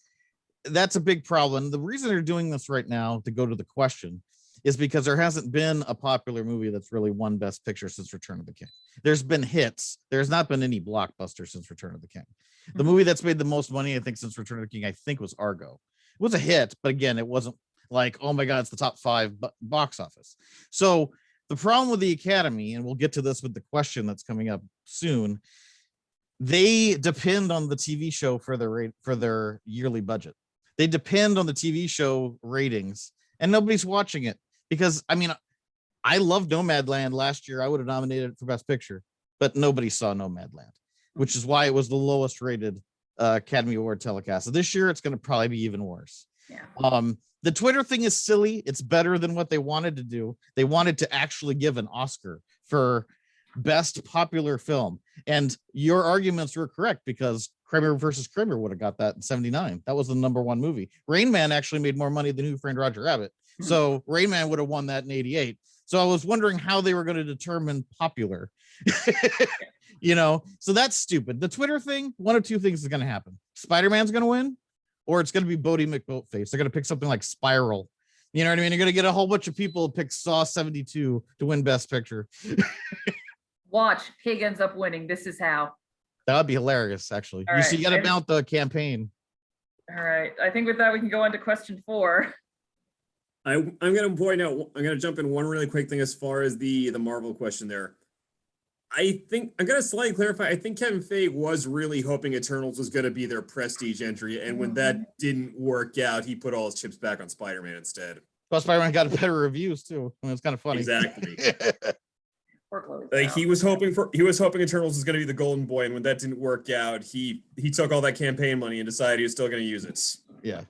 a big problem. The reason they're doing this right now, to go to the question, is because there hasn't been a popular movie that's really won Best Picture since Return of the King. There's been hits. There's not been any blockbusters since Return of the King. The movie that's made the most money, I think, since Return of the King, I think, was Argo. It was a hit, but again, it wasn't like, oh my God, it's the top 5 box office. So the problem with the Academy, and we'll get to this with the question that's coming up soon, they depend on the TV show for their yearly budget. They depend on the TV show ratings, and nobody's watching it. Because I mean, I love Nomadland last year. I would have nominated it for Best Picture, but nobody saw Nomadland, which is why it was the lowest rated Academy Award telecast. So this year, it's going to probably be even worse. Yeah. The Twitter thing is silly. It's better than what they wanted to do. They wanted to actually give an Oscar for Best Popular Film, and your arguments were correct because Kramer versus Kramer would have got that in '79. That was the #1 movie. Rain Man actually made more money than Who Framed Roger Rabbit. So Rain Man would have won that in '88. So I was wondering how they were going to determine popular. So that's stupid. The Twitter thing, one of two things is going to happen. Spider-Man's going to win, or it's going to be Bodie McBoatface. They're going to pick something like Spiral. You know what I mean? You're going to get a whole bunch of people pick Saw 72 to win Best Picture. Watch, Pig ends up winning. This is how. That would be hilarious, actually. All You got to mount the campaign. All right. I think with that, we can go on to question 4. I'm going to point out, I'm going to jump in one really quick thing as far as the Marvel question there. I think I'm going to slightly clarify. I think Kevin Feige was really hoping Eternals was going to be their prestige entry. And when that didn't work out, he put all his chips back on Spider-Man instead. Plus, Spider-Man got better reviews too. I mean, it's kind of funny. Exactly. Like he was hoping Eternals was going to be the golden boy. And when that didn't work out, he took all that campaign money and decided he was still going to use it. Yeah.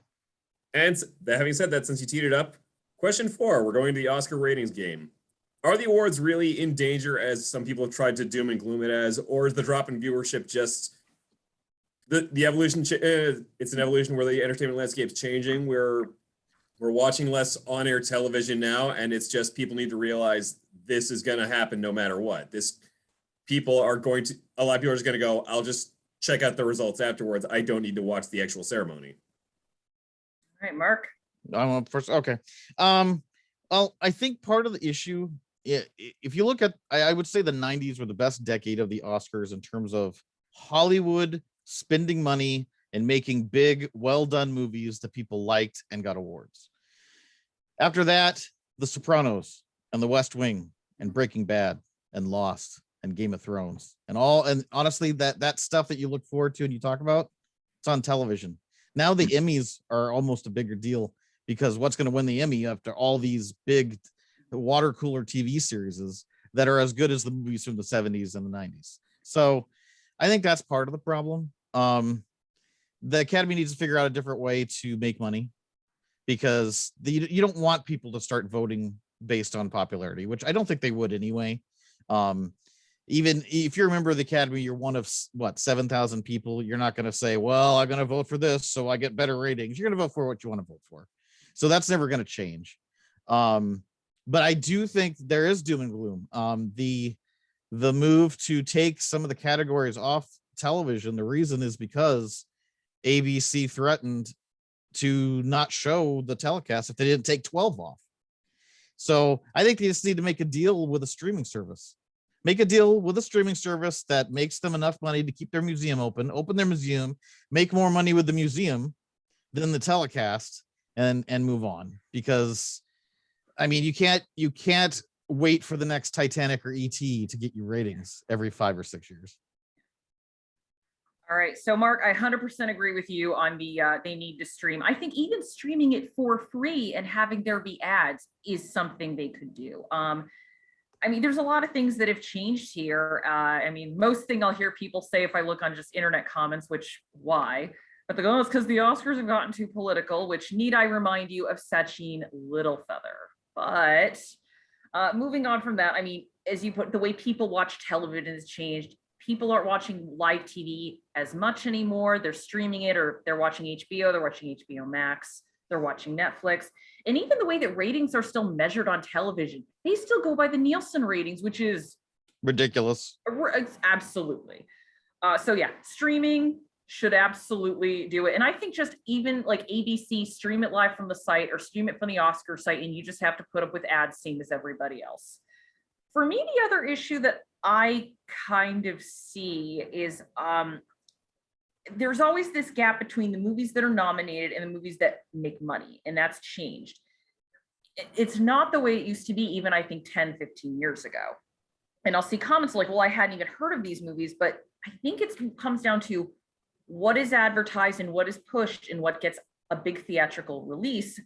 And having said that, since you teed it up, question 4, we're going to the Oscar ratings game. Are the awards really in danger, as some people have tried to doom and gloom it as, or is the drop in viewership just the evolution? It's an evolution where the entertainment landscape's changing. We're watching less on-air television now, and it's just people need to realize this is going to happen no matter what. A lot of people are just going to go, I'll just check out the results afterwards. I don't need to watch the actual ceremony. All right, Mark. I want first. Okay. Well, I think part of the issue, if you look at, I would say the 90s were the best decade of the Oscars in terms of Hollywood spending money and making big, well-done movies that people liked and got awards. After that, The Sopranos and The West Wing and Breaking Bad and Lost and Game of Thrones and honestly, that stuff that you look forward to and you talk about, it's on television. Now the Emmys are almost a bigger deal because what's going to win the Emmy after all these big water cooler TV series that are as good as the movies from the 70s and the 90s. So I think that's part of the problem. The Academy needs to figure out a different way to make money because you don't want people to start voting based on popularity, which I don't think they would anyway. Even if you're a member of the Academy, you're one of 7,000 people. You're not going to say, well, I'm going to vote for this so I get better ratings. You're going to vote for what you want to vote for. So that's never going to change. But I do think there is doom and gloom. The move to take some of the categories off television, the reason is because ABC threatened to not show the telecast if they didn't take 12 off. So I think they just need to make a deal with a streaming service. Make a deal with a streaming service that makes them enough money to keep their museum open their museum, make more money with the museum than the telecast, and move on. Because I mean, you can't wait for the next Titanic or ET to get you ratings every 5 or 6 years. All right, so Mark, I 100% agree with you on the they need to stream. I think even streaming it for free and having there be ads is something they could do. I mean, there's a lot of things that have changed here. I mean, most thing I'll hear people say if I look on just internet comments, which why? But they go, oh, it's because the Oscars have gotten too political, which need I remind you of Sachin Littlefeather. But moving on from that, I mean, as you put, the way people watch television has changed. People aren't watching live TV as much anymore. They're streaming it, or they're watching HBO, they're watching HBO Max, they're watching Netflix. And even the way that ratings are still measured on television, they still go by the Nielsen ratings, which is ridiculous. Absolutely. So yeah, streaming should absolutely do it. And I think just even like ABC, stream it live from the site or stream it from the Oscar site, and you just have to put up with ads same as everybody else. For me, the other issue that I kind of see is there's always this gap between the movies that are nominated and the movies that make money, and that's changed. It's not the way it used to be, even I think 10, 15 years ago. And I'll see comments like, well, I hadn't even heard of these movies, but I think it comes down to what is advertised and what is pushed and what gets a big theatrical release.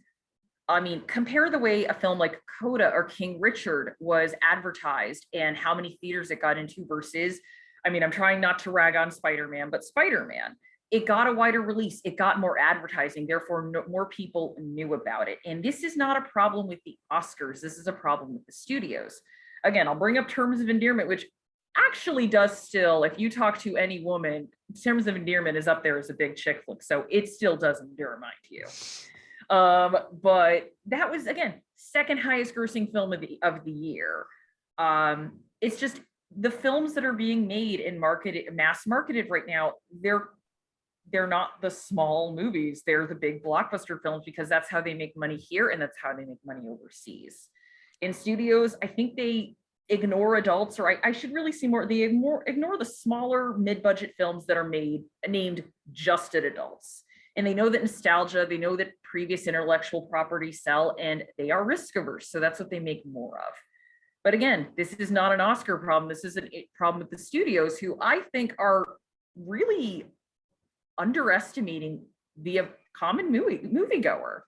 I mean, compare the way a film like Coda or King Richard was advertised and how many theaters it got into versus, I mean, I'm trying not to rag on Spider-Man, but Spider-Man, it got a wider release. It got more advertising. Therefore, more people knew about it. And this is not a problem with the Oscars. This is a problem with the studios. Again, I'll bring up Terms of Endearment, which actually does still, if you talk to any woman, Terms of Endearment is up there as a big chick flick. So it still does endure, mind you. But that was, again, second highest grossing film of the year. It's just the films that are being made and marketed, mass marketed right now, they're not the small movies. They're the big blockbuster films because that's how they make money here and that's how they make money overseas. In studios, I think they ignore adults, or I should really see more, they ignore the smaller mid-budget films that are named just at adults. And they know that nostalgia, they know that previous intellectual property sell, and they are risk averse. So that's what they make more of. But again, this is not an Oscar problem. This is a problem with the studios, who I think are really underestimating the common moviegoer.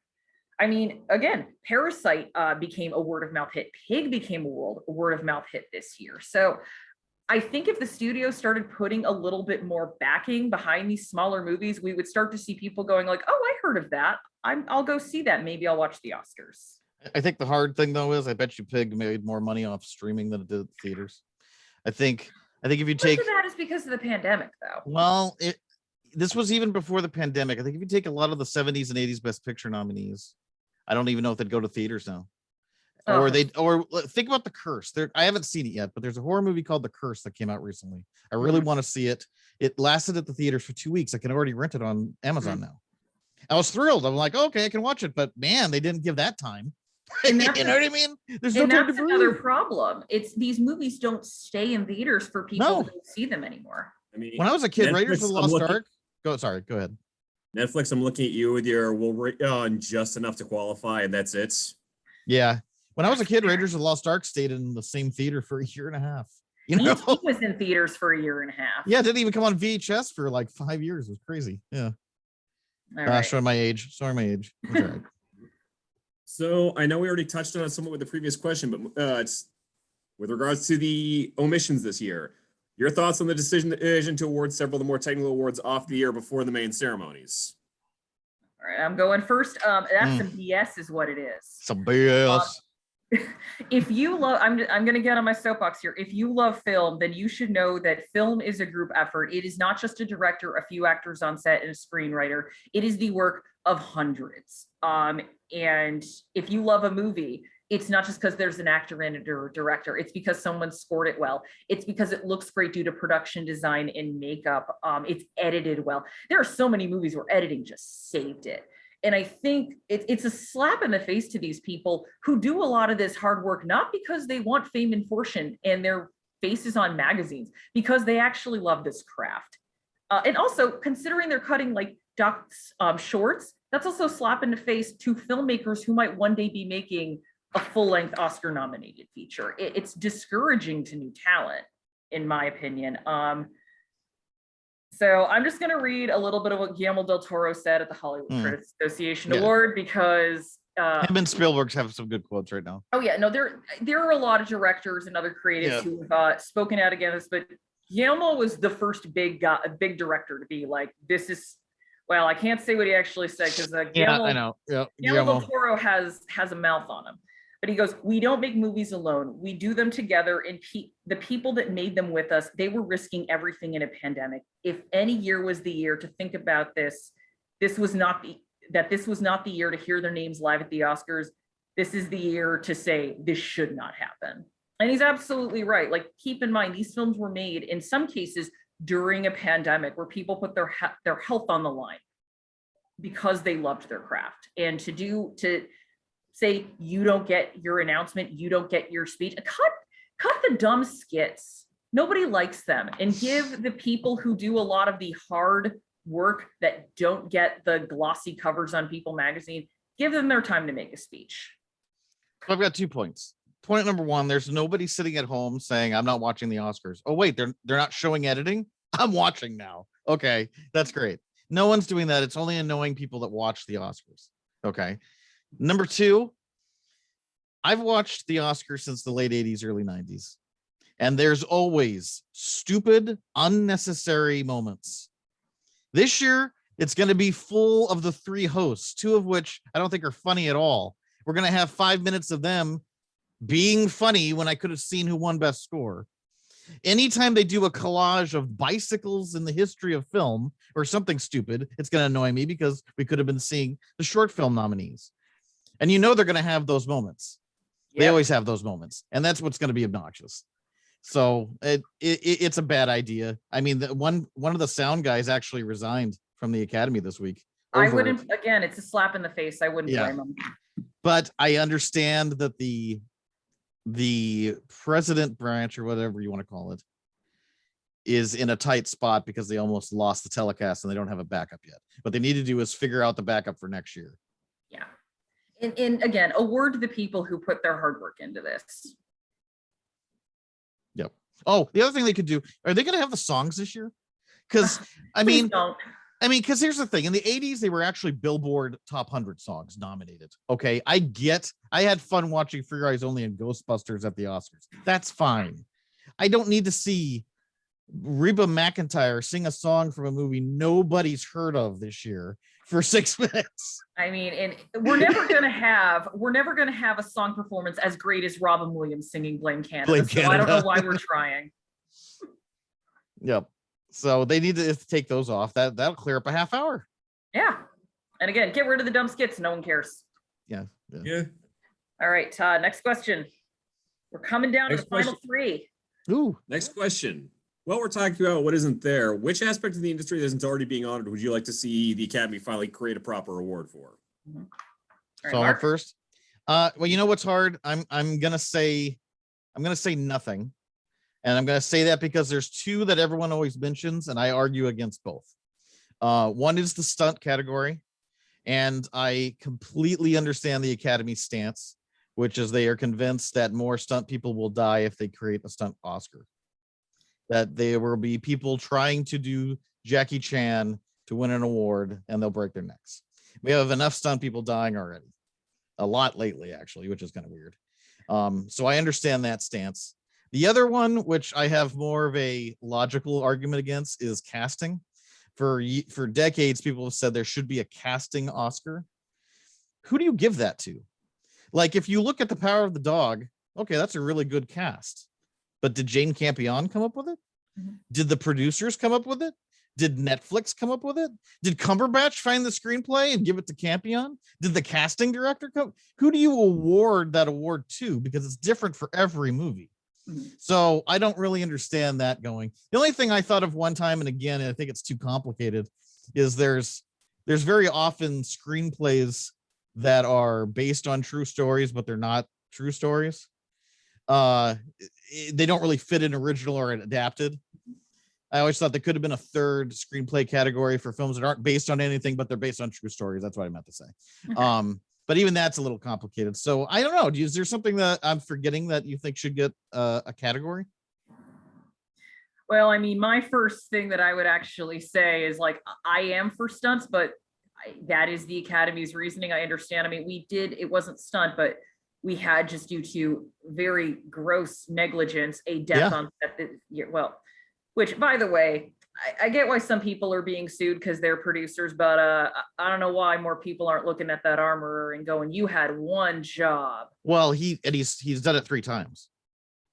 I mean, again, Parasite became a word of mouth hit. Pig became a word of mouth hit this year. So I think if the studio started putting a little bit more backing behind these smaller movies, we would start to see people going like, oh, I heard of that. I'll go see that. Maybe I'll watch the Oscars. I think the hard thing though is I bet you Pig made more money off streaming than it did theaters. I think if you take that is because of the pandemic though. Well, this was even before the pandemic. I think if you take a lot of the 70s and 80s Best Picture nominees, I don't even know if they'd go to theaters now. Or think about The Curse. I haven't seen it yet, but there's a horror movie called The Curse that came out recently. I really want to see it. It lasted at the theaters for 2 weeks. I can already rent it on Amazon now. I was thrilled. I'm like, okay, I can watch it, but man, they didn't give that time. You know what I mean? There's no time to breathe. Another problem. It's these movies don't stay in theaters for people who don't see them anymore. I mean, when I was a kid, Netflix, Raiders of the Lost Ark. Go ahead. Netflix, I'm looking at you with your we'll rate on just enough to qualify, and that's it. Yeah. When I was a kid, Raiders of the Lost Ark stayed in the same theater for a year and a half. You know, it was in theaters for a year and a half. Yeah, it didn't even come on VHS for like 5 years. It was crazy. Yeah. Showing my age. Sorry, my age. That's all right. So I know we already touched on it somewhat with the previous question, but it's with regards to the omissions this year. Your thoughts on the decision to award several of the more technical awards off the year before the main ceremonies? All right, I'm going first. That's some BS is what it is. Some BS. If you love, I'm going to get on my soapbox here. If you love film, then you should know that film is a group effort. It is not just a director, a few actors on set, and a screenwriter. It is the work of hundreds. And if you love a movie, it's not just because there's an actor in it or a director. It's because someone scored it well. It's because it looks great due to production design and makeup. It's edited well. There are so many movies where editing just saved it. And I think it's a slap in the face to these people who do a lot of this hard work, not because they want fame and fortune and their faces on magazines, because they actually love this craft. And also, considering they're cutting like shorts, that's also a slap in the face to filmmakers who might one day be making a full-length Oscar nominated feature. It's discouraging to new talent, in my opinion. So I'm just going to read a little bit of what Guillermo del Toro said at the Hollywood Critics Association Award, because him and Spielberg have some good quotes right now. Oh yeah, no, there are a lot of directors and other creatives who have spoken out against this, but Guillermo was the first big director to be like, this is, well, I can't say what he actually said because Guillermo, I know. Yeah, Guillermo del Toro has a mouth on him. But he goes, we don't make movies alone. We do them together, and the people that made them with us, they were risking everything in a pandemic. If any year was the year to think about this, this was not the year to hear their names live at the Oscars. This is the year to say this should not happen. And he's absolutely right. Like, keep in mind, these films were made in some cases during a pandemic where people put their health on the line because they loved their craft. And to say you don't get your announcement, you don't get your speech, cut the dumb skits. Nobody likes them, and give the people who do a lot of the hard work that don't get the glossy covers on People magazine, give them their time to make a speech. I've got 2 points. Point number one, there's nobody sitting at home saying, I'm not watching the Oscars. Oh, wait, they're not showing editing? I'm watching now. Okay, that's great. No one's doing that. It's only annoying people that watch the Oscars. Okay. Number two, I've watched the Oscars since the late 80s, early 90s. And there's always stupid, unnecessary moments. This year, it's going to be full of the 3 hosts, 2 of which I don't think are funny at all. We're going to have 5 minutes of them being funny when I could have seen who won Best Score. Anytime they do a collage of bicycles in the history of film or something stupid, it's going to annoy me because we could have been seeing the short film nominees. And you know they're going to have those moments. Yep. They always have those moments. And that's what's going to be obnoxious. So it's a bad idea. I mean, one of the sound guys actually resigned from the Academy this week. I wouldn't, again, it's a slap in the face. I wouldn't blame him. But I understand that the president branch, or whatever you want to call it, is in a tight spot because they almost lost the telecast and they don't have a backup yet. What they need to do is figure out the backup for next year. Yeah. And again, award the people who put their hard work into this. Yep. Oh, the other thing they could do, are they going to have the songs this year? Because because here's the thing. In the 80s, they were actually Billboard Top 100 songs nominated. Okay, I had fun watching For Your Eyes Only and Ghostbusters at the Oscars. That's fine. I don't need to see Reba McEntire sing a song from a movie nobody's heard of this year for 6 minutes. I mean, and we're never gonna have a song performance as great as Robin Williams singing Blame Canada. Blame Canada. I don't know why we're trying. Yep. So they need to take those off. That'll clear up a half hour. Yeah. And again, get rid of the dumb skits. No one cares. Yeah. All right, Todd, next question. We're coming down to the final 3. Ooh. Next question. Well, we're talking about what isn't there. Which aspect of the industry that isn't already being honored would you like to see the Academy finally create a proper award for? Mm-hmm. So I'm first. Well, you know what's hard? I'm gonna say nothing. And I'm going to say that because there's 2 that everyone always mentions, and I argue against both. One is the stunt category, and I completely understand the Academy's stance, which is they are convinced that more stunt people will die if they create a stunt Oscar. That there will be people trying to do Jackie Chan to win an award, and they'll break their necks. We have enough stunt people dying already. A lot lately, actually, which is kind of weird. So I understand that stance. The other one, which I have more of a logical argument against, is casting. For decades, people have said there should be a casting Oscar. Who do you give that to? Like, if you look at The Power of the Dog, okay, that's a really good cast. But did Jane Campion come up with it? Mm-hmm. Did the producers come up with it? Did Netflix come up with it? Did Cumberbatch find the screenplay and give it to Campion? Did the casting director come? Who do you award that award to? Because it's different for every movie. So I don't really understand that going. The only thing I thought of one time, and again, I think it's too complicated, is there's very often screenplays that are based on true stories, but they're not true stories. They don't really fit in original or adapted. I always thought there could have been a third screenplay category for films that aren't based on anything, but they're based on true stories. That's what I meant to say. but even that's a little complicated. So I don't know. Is there something that I'm forgetting that you think should get a category? Well, I mean, my first thing that I would actually say is like, I am for stunts, but that is the Academy's reasoning. I understand. I mean, it wasn't stunt, but we had, just due to very gross negligence, a death on set this year. Well, which, by the way, I get why some people are being sued because they're producers, but I don't know why more people aren't looking at that armorer and going, "You had one job." Well, he's done it 3 times.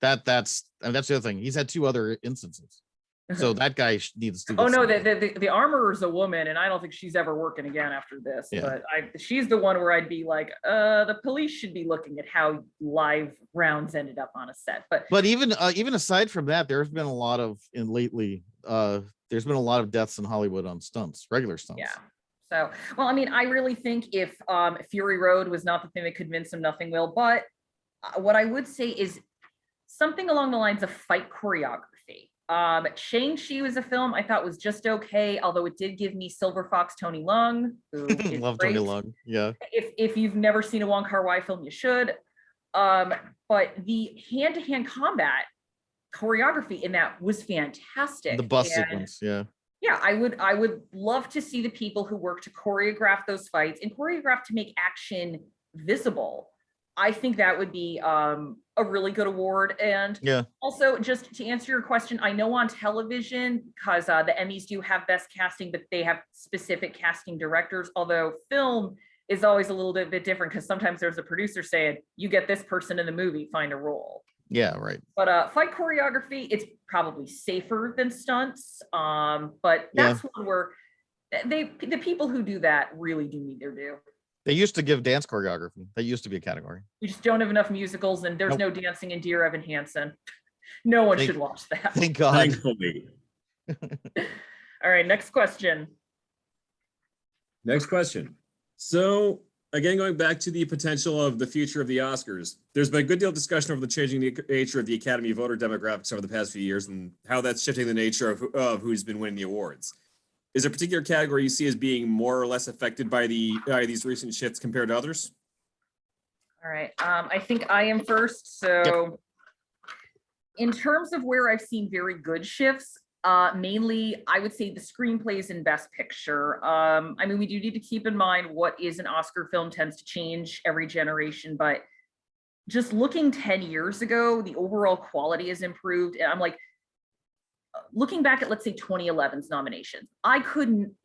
That's the other thing. He's had 2 other instances. So that guy needs to. Oh no, the armorer is a woman, and I don't think she's ever working again after this. Yeah. But she's the one where I'd be like, the police should be looking at how live rounds ended up on a set. But even aside from that, there's been a lot of there's been a lot of deaths in Hollywood on stunts, regular stunts. Yeah. So, well, I mean, I really think if Fury Road was not the thing that convinced him, nothing will. But what I would say is something along the lines of fight choreography. Shang-Chi was a film I thought was just okay, although it did give me Silver Fox Tony Leung, who is love great. Tony Leung. Yeah. If you've never seen a Wong Kar-wai film, you should. But the hand-to-hand combat choreography in that was fantastic. The bus sequence, yeah. Yeah, I would love to see the people who work to choreograph those fights and choreograph to make action visible. I think that would be a really good award. And also, just to answer your question, I know on television, because the Emmys do have best casting, but they have specific casting directors, although film is always a little bit different because sometimes there's a producer saying, you get this person in the movie, find a role. Yeah, right. But fight choreography, it's probably safer than stunts. But that's one where the people who do that really do need their due. They used to give dance choreography. That used to be a category. We just don't have enough musicals, and there's no dancing in Dear Evan Hansen. No one should watch that. Thank God. Thankfully. All right, next question. Next question. So, again, going back to the potential of the future of the Oscars, there's been a good deal of discussion over the changing nature of the Academy voter demographics over the past few years and how that's shifting the nature of who's been winning the awards. Is there a particular category you see as being more or less affected by these recent shifts compared to others? All right. I think I am first. So in terms of where I've seen very good shifts, mainly I would say the screenplays in Best Picture. I mean, we do need to keep in mind what is an Oscar film tends to change every generation, but just looking 10 years ago, the overall quality has improved. And I'm like, looking back at, let's say 2011's nominations,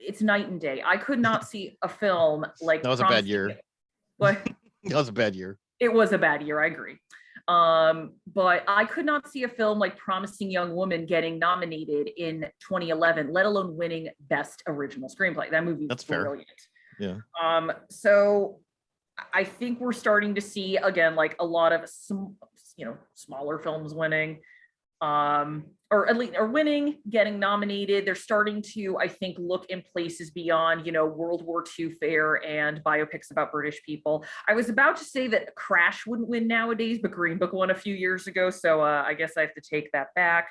it's night and day. I could not see a film like that was a bad year. But that was a bad year. It was a bad year, I agree. But I could not see a film like Promising Young Woman getting nominated in 2011, let alone winning Best Original Screenplay. That movie was brilliant. Yeah. So I think we're starting to see again like a lot of smaller films winning. Or at least winning, getting nominated. They're starting to, I think, look in places beyond, World War II fare and biopics about British people. I was about to say that Crash wouldn't win nowadays, but Green Book won a few years ago. So I guess I have to take that back.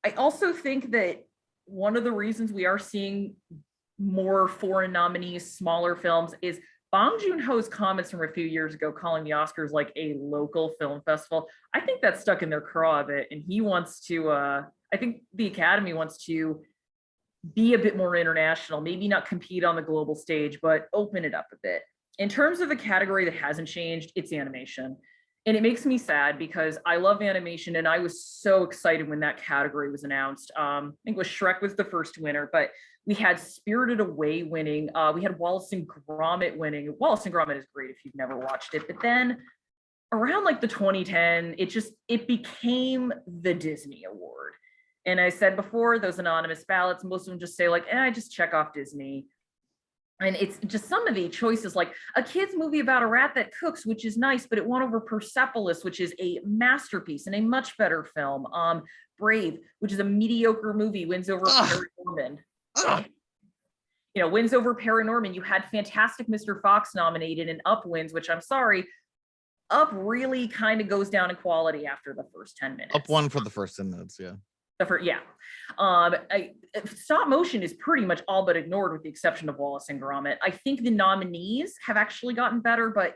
I also think that one of the reasons we are seeing more foreign nominees, smaller films, is Bong Joon-ho's comments from a few years ago calling the Oscars like a local film festival. I think that's stuck in their craw a bit, and he wants to, I think the Academy wants to be a bit more international, maybe not compete on the global stage, but open it up a bit. In terms of a category that hasn't changed, it's animation. And it makes me sad because I love animation, and I was so excited when that category was announced. I think Shrek was the first winner, but we had Spirited Away winning. We had Wallace and Gromit winning. Wallace and Gromit is great if you've never watched it. But then around like the 2010, it became the Disney Award. And I said before, those anonymous ballots, most of them just say like, I just check off Disney. And it's just some of the choices, like a kid's movie about a rat that cooks, which is nice, but it won over Persepolis, which is a masterpiece and a much better film. Brave, which is a mediocre movie, wins over Paranorman. Wins over Paranorman. You had Fantastic Mr. Fox nominated, and Up wins, which I'm sorry, Up really kind of goes down in quality after the first 10 minutes. Up won for the first 10 minutes, yeah. Yeah. Stop motion is pretty much all but ignored with the exception of Wallace and Gromit. I think the nominees have actually gotten better, but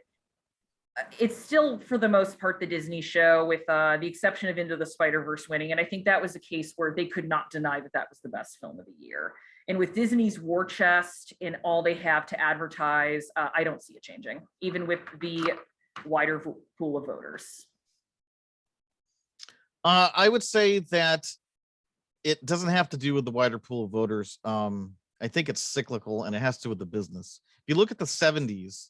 it's still for the most part the Disney show, with the exception of Into the Spider-Verse winning. And I think that was a case where they could not deny that that was the best film of the year. And with Disney's war chest and all they have to advertise, I don't see it changing, even with the wider pool of voters. I would say that it doesn't have to do with the wider pool of voters. I think it's cyclical, and it has to do with the business. If you look at the 70s,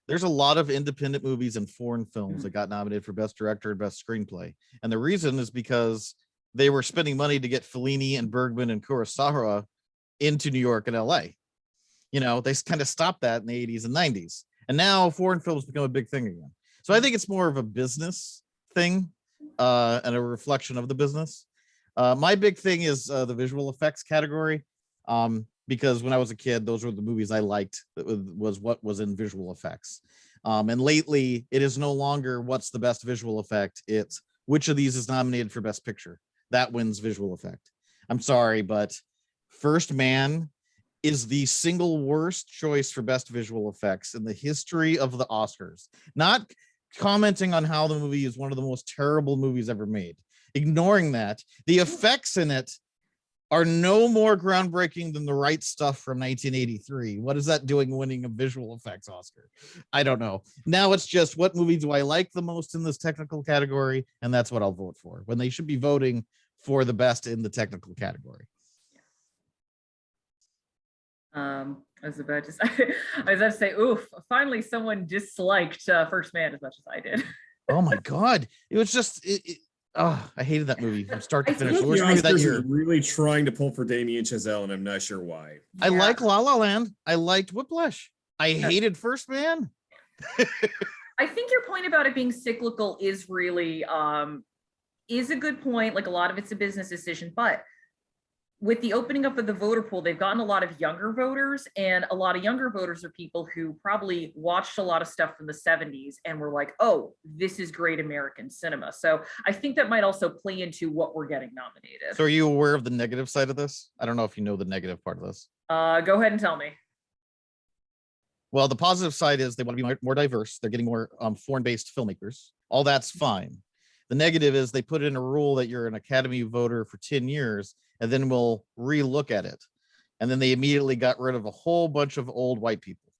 there's a lot of independent movies and foreign films that got nominated for Best Director and Best Screenplay. And the reason is because they were spending money to get Fellini and Bergman and Kurosawa into New York and LA. You know, they kind of stopped that in the 80s and 90s. And now foreign films become a big thing again. So I think it's more of a business thing and a reflection of the business. My big thing is the visual effects category. Because when I was a kid, those were the movies I liked. Was what was in visual effects. And lately, it is no longer what's the best visual effect. It's which of these is nominated for Best Picture. That wins visual effect. I'm sorry, but First Man is the single worst choice for Best Visual Effects in the history of the Oscars. Not commenting on how the movie is one of the most terrible movies ever made. Ignoring that, the effects in it are no more groundbreaking than The Right Stuff from 1983. What is that doing winning a visual effects Oscar? I don't know. Now it's just what movie do I like the most in this technical category, and that's what I'll vote for, when they should be voting for the best in the technical category. I was about to say, oof, finally someone disliked First Man as much as I did. Oh my God. It was just, I hated that movie from start to finish. The Worst movie that Oscars year. is really trying to pull for Damien Chazelle, and I'm not sure why. I like La La Land. I liked Whiplash. I hated First Man. I think your point about it being cyclical is really is a good point. Like, a lot of it's a business decision, but with the opening up of the voter pool, they've gotten a lot of younger voters, and a lot of younger voters are people who probably watched a lot of stuff from the 70s and were like, oh, this is great American cinema. So I think that might also play into what we're getting nominated. So are you aware of the negative side of this? I don't know if you know the negative part of this. Go ahead and tell me. Well, the positive side is they want to be more diverse. They're getting more foreign-based filmmakers. All that's fine. The negative is they put in a rule that you're an Academy voter for 10 years, and then we'll re-look at it. And then they immediately got rid of a whole bunch of old white people,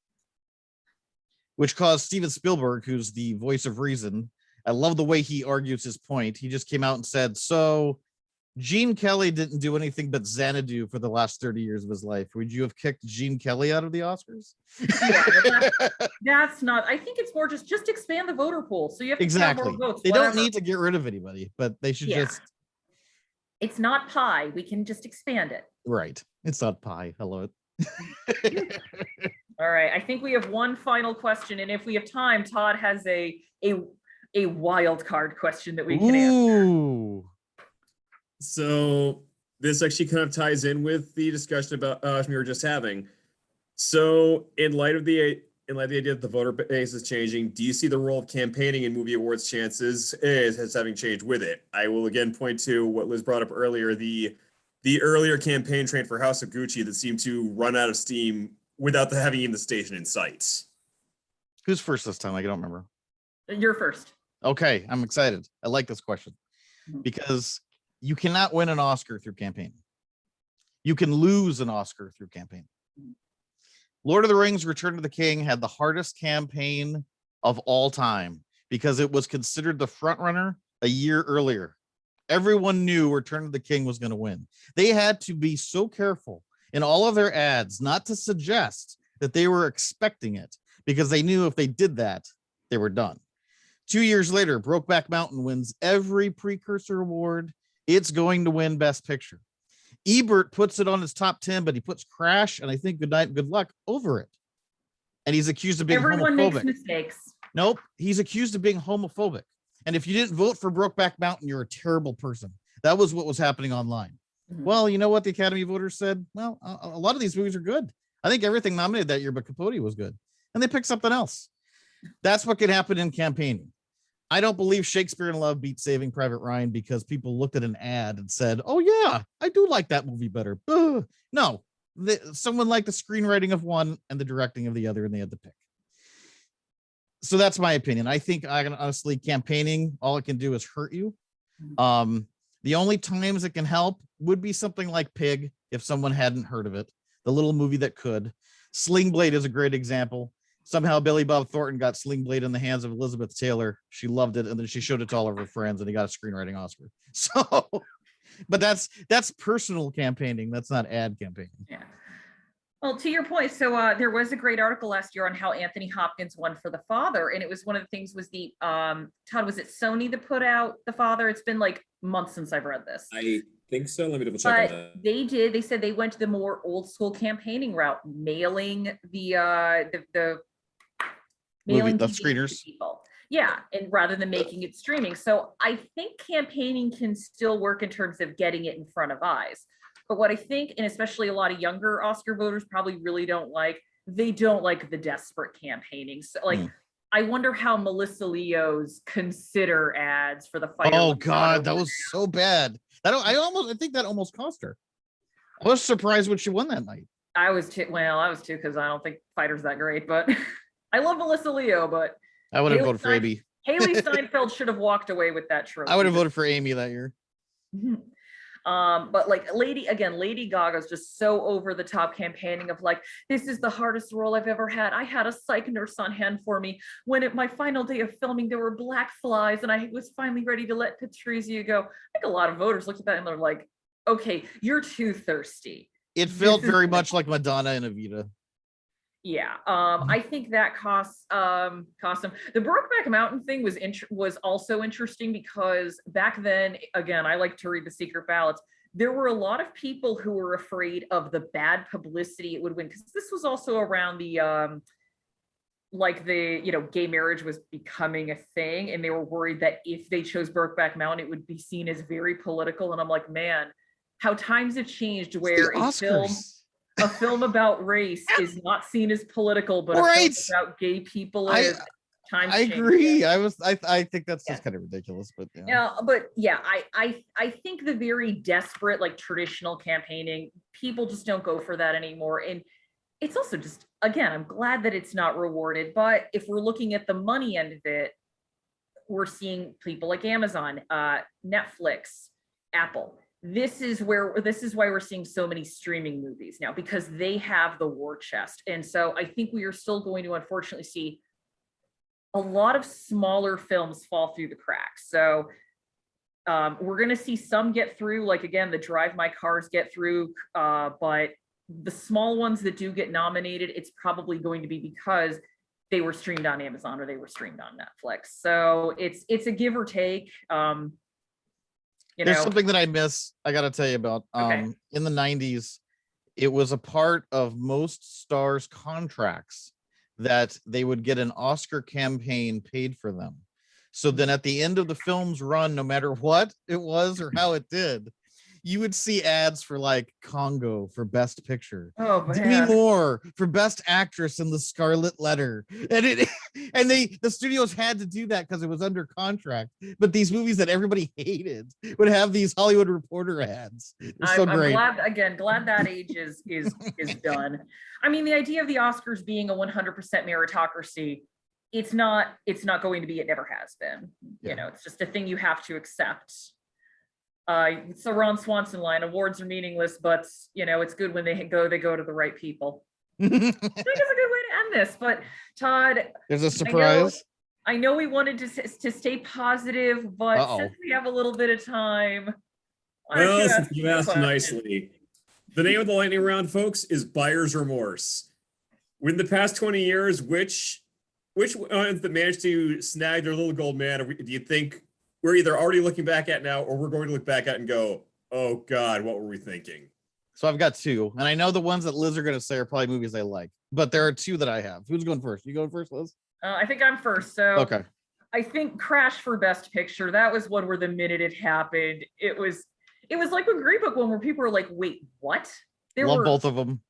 which caused Steven Spielberg, who's the voice of reason. I love the way he argues his point. He just came out and said, so Gene Kelly didn't do anything but Xanadu for the last 30 years of his life. Would you have kicked Gene Kelly out of the Oscars? Yeah, that's not, I think it's more just expand the voter pool. So you have to exactly. more votes, they whatever. don't need to get rid of anybody, but they should just. It's not pie. We can just expand it. Right. It's not pie. Hello. All right. I think we have one final question. And if we have time, Todd has a wild card question that we can answer. So this actually kind of ties in with the discussion about we were just having. So in light of the idea that the voter base is changing, do you see the role of campaigning in movie awards chances as having changed with it? I will again point to what Liz brought up earlier, the earlier campaign train for House of Gucci that seemed to run out of steam without having even the station in sight. Who's first this time? I don't remember. You're first. Okay, I'm excited. I like this question because you cannot win an Oscar through campaigning. You can lose an Oscar through campaigning. Lord of the Rings Return of the King had the hardest campaign of all time because it was considered the front runner a year earlier. Everyone knew Return of the King was going to win. They had to be so careful in all of their ads not to suggest that they were expecting it, because they knew if they did that, they were done. 2 years later, Brokeback Mountain wins every precursor award. It's going to win Best Picture. Ebert puts it on his top 10, but he puts Crash and I think Good Night, Good Luck over it. And he's accused of being Everyone homophobic. makes mistakes. Nope, he's accused of being homophobic. And if you didn't vote for Brokeback Mountain, you're a terrible person. That was what was happening online. Mm-hmm. Well, you know what the Academy voters said? Well, a lot of these movies are good. I think everything nominated that year, but Capote was good. And they picked something else. That's what can happen in campaigning. I don't believe Shakespeare in Love beat Saving Private Ryan because people looked at an ad and said, "Oh yeah, I do like that movie better." No, someone liked the screenwriting of one and the directing of the other, and they had to pick. So that's my opinion. I think honestly, campaigning, all it can do is hurt you. The only times it can help would be something like Pig, if someone hadn't heard of it, the little movie that could. Sling Blade is a great example. Somehow Billy Bob Thornton got Sling Blade in the hands of Elizabeth Taylor. She loved it, and then she showed it to all of her friends, and he got a screenwriting Oscar. So, but that's personal campaigning. That's not ad campaigning. Yeah. Well, to your point, so there was a great article last year on how Anthony Hopkins won for The Father, and it was one of the things was the Todd, was it Sony that put out The Father? It's been like months since I've read this. I think so. Let me double check on But that. they said they went to the more old school campaigning route, mailing the mailing The DVDs to screeners. people. Yeah, and rather than making it streaming. So I think campaigning can still work in terms of getting it in front of eyes. But what I think, and especially a lot of younger Oscar voters probably really don't like, they don't like the desperate campaigning. So like, I wonder how Melissa Leo's consider ads for the fight. Oh God, that was so bad. I think that almost cost her. I was surprised when she won that night. I was too, because I don't think Fighter's that great, but I love Melissa Leo, but I would have voted for Amy. Haley Steinfeld should have walked away with that trophy. I would have voted for Amy that year. But like Lady Gaga's just so over the top campaigning of like, this is the hardest role I've ever had. I had a psych nurse on hand for me. When at my final day of filming, there were black flies and I was finally ready to let Patrizia go. I think a lot of voters looked at that and they're like, okay, you're too thirsty. It felt very much like Madonna and Evita. Yeah, I think that cost them. The Brokeback Mountain thing was also interesting because back then, again, I like to read the secret ballots. There were a lot of people who were afraid of the bad publicity it would win, because this was also around the gay marriage was becoming a thing, and they were worried that if they chose Brokeback Mountain, it would be seen as very political. And I'm like, man, how times have changed where a film about race is not seen as political, but a film about gay people is. I agree. I think that's just kind of ridiculous, but I think the very desperate, like traditional campaigning, people just don't go for that anymore. And it's also just, again, I'm glad that it's not rewarded, but if we're looking at the money end of it, we're seeing people like Amazon, Netflix, Apple. This is why we're seeing so many streaming movies now, because they have the war chest. And so I think we are still going to unfortunately see a lot of smaller films fall through the cracks. So we're going to see some get through, like, again, the Drive My Cars get through, but the small ones that do get nominated, it's probably going to be because they were streamed on Amazon or they were streamed on Netflix. So it's a give or take. There's something that I miss, I got to tell you about. In the 90s, it was a part of most stars' contracts that they would get an Oscar campaign paid for them. So then at the end of the film's run, no matter what it was or how it did, you would see ads for like Congo for Best Picture, Demi Moore for Best Actress in The Scarlet Letter, and the studios had to do that because it was under contract. But these movies that everybody hated would have these Hollywood Reporter ads. I'm glad that age is done. I mean, the idea of the Oscars being a 100% meritocracy, it's not going to be. It never has been. Yeah. It's just a thing you have to accept. It's a Ron Swanson line. Awards are meaningless, but it's good when they go to the right people. I think it's a good way to end this. But Todd, there's a surprise. I know we wanted to stay positive, but since we have a little bit of time, since you asked nicely, the name of the lightning round, folks, is buyer's remorse. Within the past 20 years, which ones that managed to snag their little gold man do you think we're either already looking back at now, or we're going to look back at and go, oh God, what were we thinking? So I've got two, and I know the ones that Liz are going to say are probably movies I like, but there are two that I have. Who's going first? You going first, Liz? I think I'm first. So okay. I think Crash for Best Picture. That was one where the minute it happened, it was like when Green Book one where people were like, wait, what? Love both of them.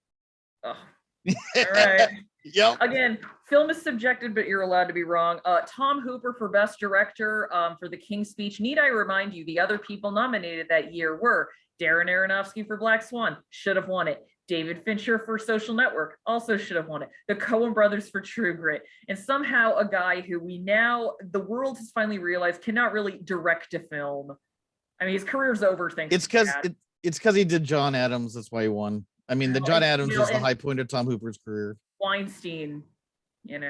All right. Yep. Again, film is subjective, but you're allowed to be wrong. Tom Hooper for Best Director for The King's Speech. Need I remind you, the other people nominated that year were Darren Aronofsky for Black Swan, should have won it. David Fincher for Social Network, also should have won it. The Coen brothers for True Grit. And somehow a guy who the world has finally realized cannot really direct a film. I mean, his career's over, thanks It's because he did John Adams. That's why he won. I mean, the John Adams is the high point of Tom Hooper's career. Weinstein, he's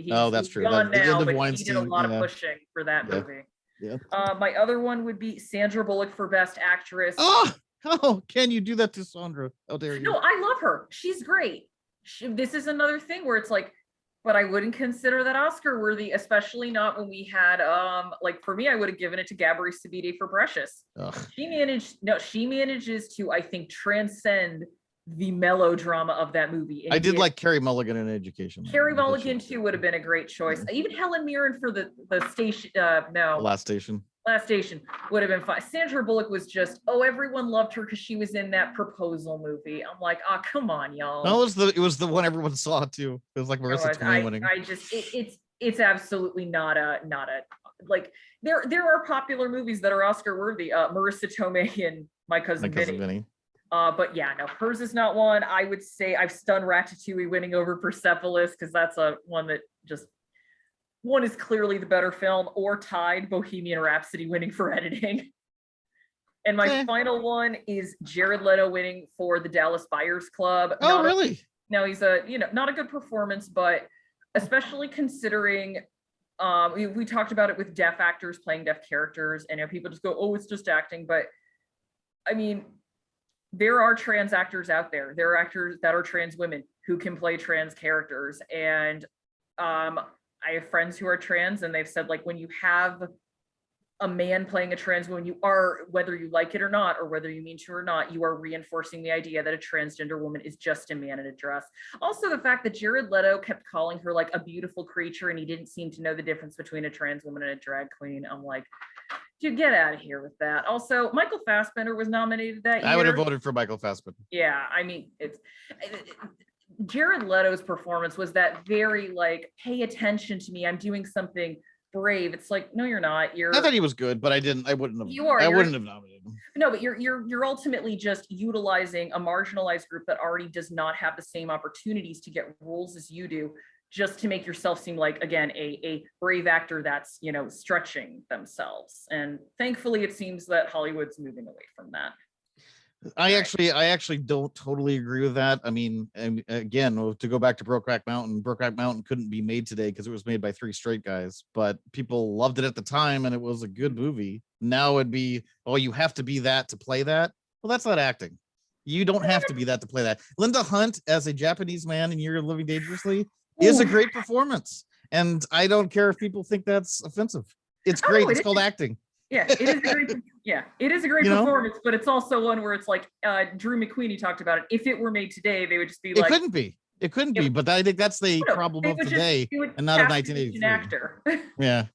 that's true. gone The now, end of but Weinstein, he did a lot of pushing for that movie. Yeah. My other one would be Sandra Bullock for Best Actress. Oh, can you do that to Sandra? How dare you? No, I love her. She's great. This is another thing where it's like, but I wouldn't consider that Oscar worthy, especially not when we had like for me, I would have given it to Gabri Sidibe for Precious. Ugh. She manages to, I think, transcend the melodrama of that movie. I did like Carey Mulligan in Education. Carey Mulligan too would have been a great choice. Even Helen Mirren for the station. Last Station would have been fine. Sandra Bullock was just, everyone loved her because she was in that Proposal movie. I'm like, come on, y'all. No, it was the one everyone saw too. It was like Marissa Tomei winning. It's absolutely not a like there are popular movies that are Oscar worthy. Marissa Tomei and My Cousin Vinny. But yeah, no, hers is not one. I would say I've stunned Ratatouille winning over Persepolis because that's one that just. One is clearly the better film, or tied Bohemian Rhapsody winning for editing. And my final one is Jared Leto winning for the Dallas Buyers Club. Really? No, he's not a good performance, but especially considering we talked about it with deaf actors playing deaf characters, and people just go, it's just acting. But I mean, there are trans actors out there. There are actors that are trans women who can play trans characters. And I have friends who are trans, and they've said, like, when you have a man playing a trans woman, you are, whether you like it or not, or whether you mean to or not, you are reinforcing the idea that a transgender woman is just a man in a dress. Also, the fact that Jared Leto kept calling her like a beautiful creature, and he didn't seem to know the difference between a trans woman and a drag queen. I'm like, dude, get out of here with that. Also, Michael Fassbender was nominated that year. I would have voted for Michael Fassbender. Yeah, I mean, Jared Leto's performance was that very like, pay attention to me, I'm doing something brave. It's like, no, you're not. I thought he was good, but I wouldn't have nominated him. No, but you're ultimately just utilizing a marginalized group that already does not have the same opportunities to get roles as you do, just to make yourself seem like, again, a brave actor that's, stretching themselves. And thankfully it seems that Hollywood's moving away from that. I actually don't totally agree with that. I mean, and again, to go back to Brokeback Mountain couldn't be made today because it was made by 3 straight guys, but people loved it at the time and it was a good movie. Now it'd be, you have to be that to play that. Well, that's not acting. You don't have to be that to play that. Linda Hunt as a Japanese man in You're Living Dangerously is a great performance. And I don't care if people think that's offensive. It's great. It's called acting. Yeah, it is a great performance, but it's also one where it's like Drew McQueen talked about it. If it were made today, they would just be like, it couldn't be, but I think that's the problem of today and not of 1983. Actor. Yeah.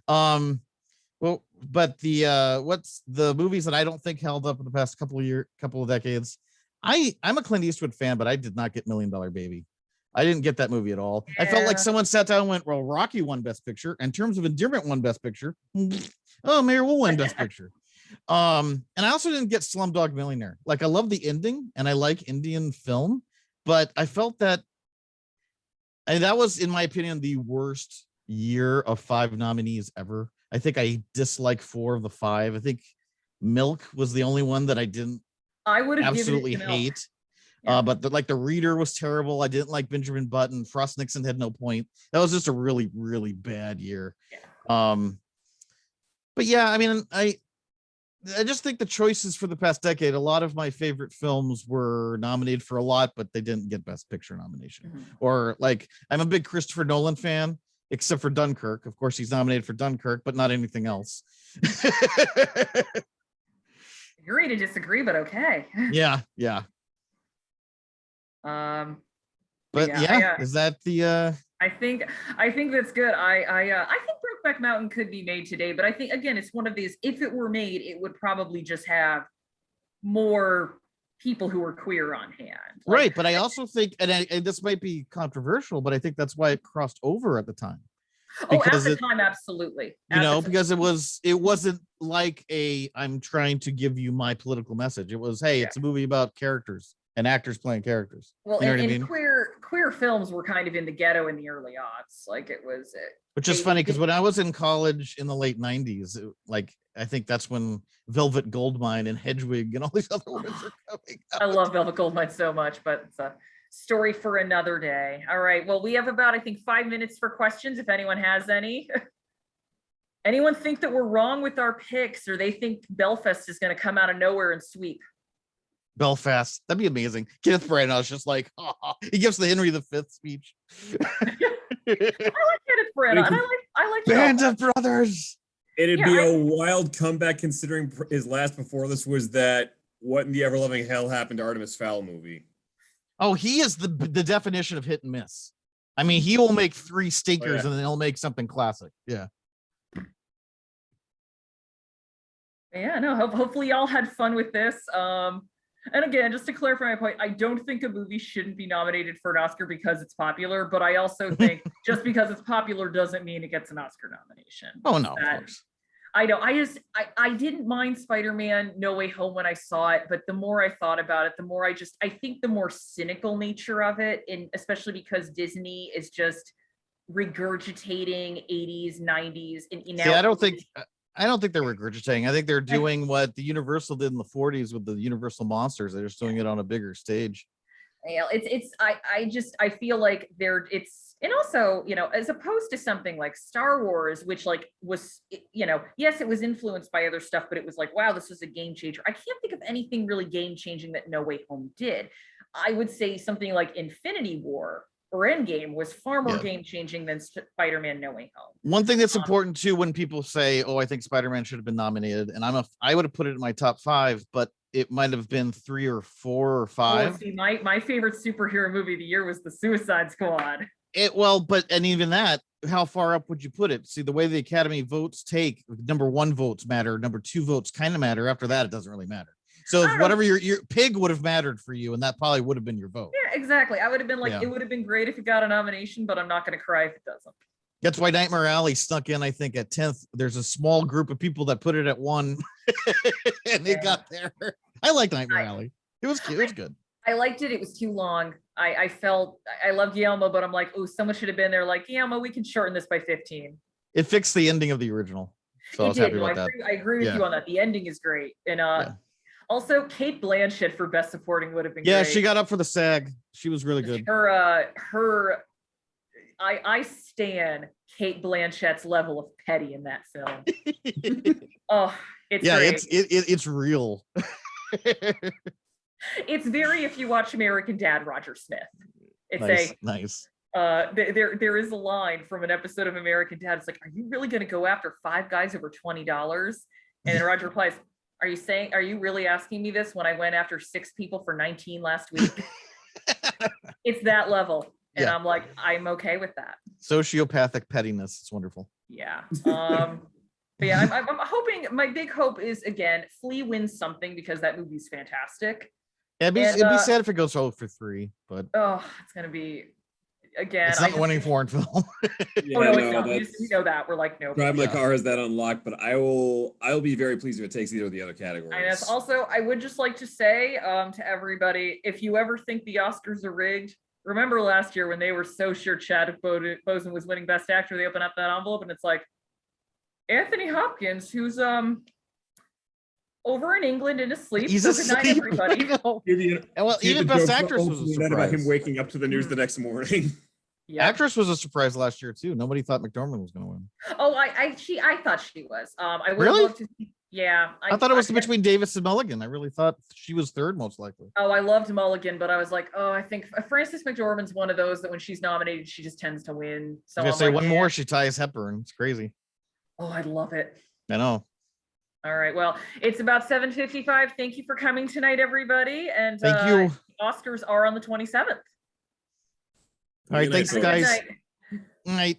Well, but the what's the movies that I don't think held up in the past couple of decades? I'm a Clint Eastwood fan, but I did not get $1 Million Baby. I didn't get that movie at all. Yeah. I felt like someone sat down and went, well, Rocky won Best Picture. In terms of endearment, won Best Picture. Mayor will win Best Picture. And I also didn't get Slumdog Millionaire. Like, I love the ending and I like Indian film, but I felt that, and that was, in my opinion, the worst year of 5 nominees ever. I think I dislike 4 of the 5. I think Milk was the only one that I would have absolutely hate. Yeah. But the Reader was terrible. I didn't like Benjamin Button. Frost Nixon had no point. That was just a really, really bad year. Yeah. But yeah, I mean, I just think the choices for the past decade, a lot of my favorite films were nominated for a lot, but they didn't get Best Picture nomination. Mm-hmm. Or like, I'm a big Christopher Nolan fan, except for Dunkirk. Of course, he's nominated for Dunkirk, but not anything else. Agree to disagree, but okay. Yeah. But yeah, is that the I think that's good. I think Brokeback Mountain could be made today, but I think, again, it's one of these, if it were made, it would probably just have more people who were queer on hand. Right, but I also think, and this might be controversial, but I think that's why it crossed over at the time. Oh, at the time, absolutely. Because it wasn't like I'm trying to give you my political message. It was, hey, it's a movie about characters and actors playing characters. Well, you know what I and mean? queer films were kind of in the ghetto in the early aughts. Like it was, Which is funny because when I was in college in the late 90s, I think that's when Velvet Goldmine and Hedwig and all these other words are coming out. I love Velvet Goldmine so much, but it's a story for another day. All right. Well, we have about, I think, 5 minutes for questions if anyone has any. Anyone think that we're wrong with our picks, or they think Belfast is going to come out of nowhere and sweep? Belfast, that'd be amazing. Kenneth Branagh's just like, he gives the Henry V speech. I like Kenneth Branagh, and I like Band Belfast. of Brothers. It'd be a wild comeback considering his last before this was that What in the Ever Loving Hell Happened to Artemis Fowl movie. Oh, he is the definition of hit and miss. I mean, he will make 3 stinkers and then he'll make something classic. Yeah. Yeah, no, hopefully y'all had fun with this. And again, just to clarify my point, I don't think a movie shouldn't be nominated for an Oscar because it's popular, but I also think just because it's popular doesn't mean it gets an Oscar nomination. Oh, no, of course. I know. I didn't mind Spider-Man No Way Home when I saw it, but the more I thought about it, the more I think the more cynical nature of it, and especially because Disney is just regurgitating 80s, 90s. I don't think they're regurgitating. I think they're doing what the Universal did in the 40s with the Universal Monsters. They're just doing it on a bigger stage. Yeah, I feel like and also, as opposed to something like Star Wars, which was, yes, it was influenced by other stuff, but it was like, wow, this was a game changer. I can't think of anything really game changing that No Way Home did. I would say something like Infinity War or Endgame was far more game changing than Spider-Man No Way Home. One thing that's important too, when people say, oh, I think Spider-Man should have been nominated, and I would have put it in my top 5, but it might have been 3 or 4 or 5. Oh, see, my favorite superhero movie of the year was The Suicide Squad. And even that, how far up would you put it? See, the way the Academy votes take, number 1 votes matter, number 2 votes kind of matter. After that, it doesn't really matter. So whatever your Pig would have mattered for you, and that probably would have been your vote. Yeah, exactly. I would have been like, it would have been great if it got a nomination, but I'm not going to cry if it doesn't. That's why Nightmare Alley snuck in, I think, at 10th. There's a small group of people that put it at 1, and it got there. I like Nightmare Alley. It was cute. It was good. I liked it. It was too long. I felt I love Guillermo, but I'm like, oh, someone should have been there. Like, Guillermo, we can shorten this by 15. It fixed the ending of the original, so I was happy about that. I agree with you on that. The ending is great, and also Kate Blanchett for Best Supporting would have been. Yeah, great. she got up for the SAG. She was really good. I stan Kate Blanchett's level of petty in that film. Oh, it's great. It's real. It's very, if you watch American Dad, Roger Smith. It's nice. There is a line from an episode of American Dad. It's like, are you really going to go after 5 guys over $20? And then Roger replies, are you really asking me this when I went after 6 people for 19 last week? It's that level. And I'm like, I'm okay with that. Sociopathic pettiness. It's wonderful. Yeah. But yeah, I'm hoping, my big hope is, again, Flea wins something because that movie's fantastic. It'd be sad if it goes 0 for 3, but it's gonna be, again, it's not winning foreign film. It's not. We know that. We're like, no. Drive My Car has that unlocked, but I will be very pleased if it takes either of the other categories. And also, I would just like to say to everybody, if you ever think the Oscars are rigged, remember last year when they were so sure Chadwick Boseman was winning Best Actor, they open up that envelope and it's like, Anthony Hopkins, who's over in England and asleep. He's asleep. Good night, everybody. Well, even Best Actress was a surprise. About him waking up to the news the next morning. Yeah. Actress was a surprise last year too. Nobody thought McDormand was going to win. Oh, I thought she was. I would really? love to see. Yeah. I thought it was between Davis and Mulligan. I really thought she was 3rd most likely. Oh, I loved Mulligan, but I was like, I think Frances McDormand's one of those that when she's nominated, she just tends to win. So I was gonna say one more, she ties Hepburn. It's crazy. Oh, I'd love it. I know. All right. Well, it's about 7:55. Thank you for coming tonight, everybody. And thank you. Oscars are on the 27th. All right. Thanks, guys. Night.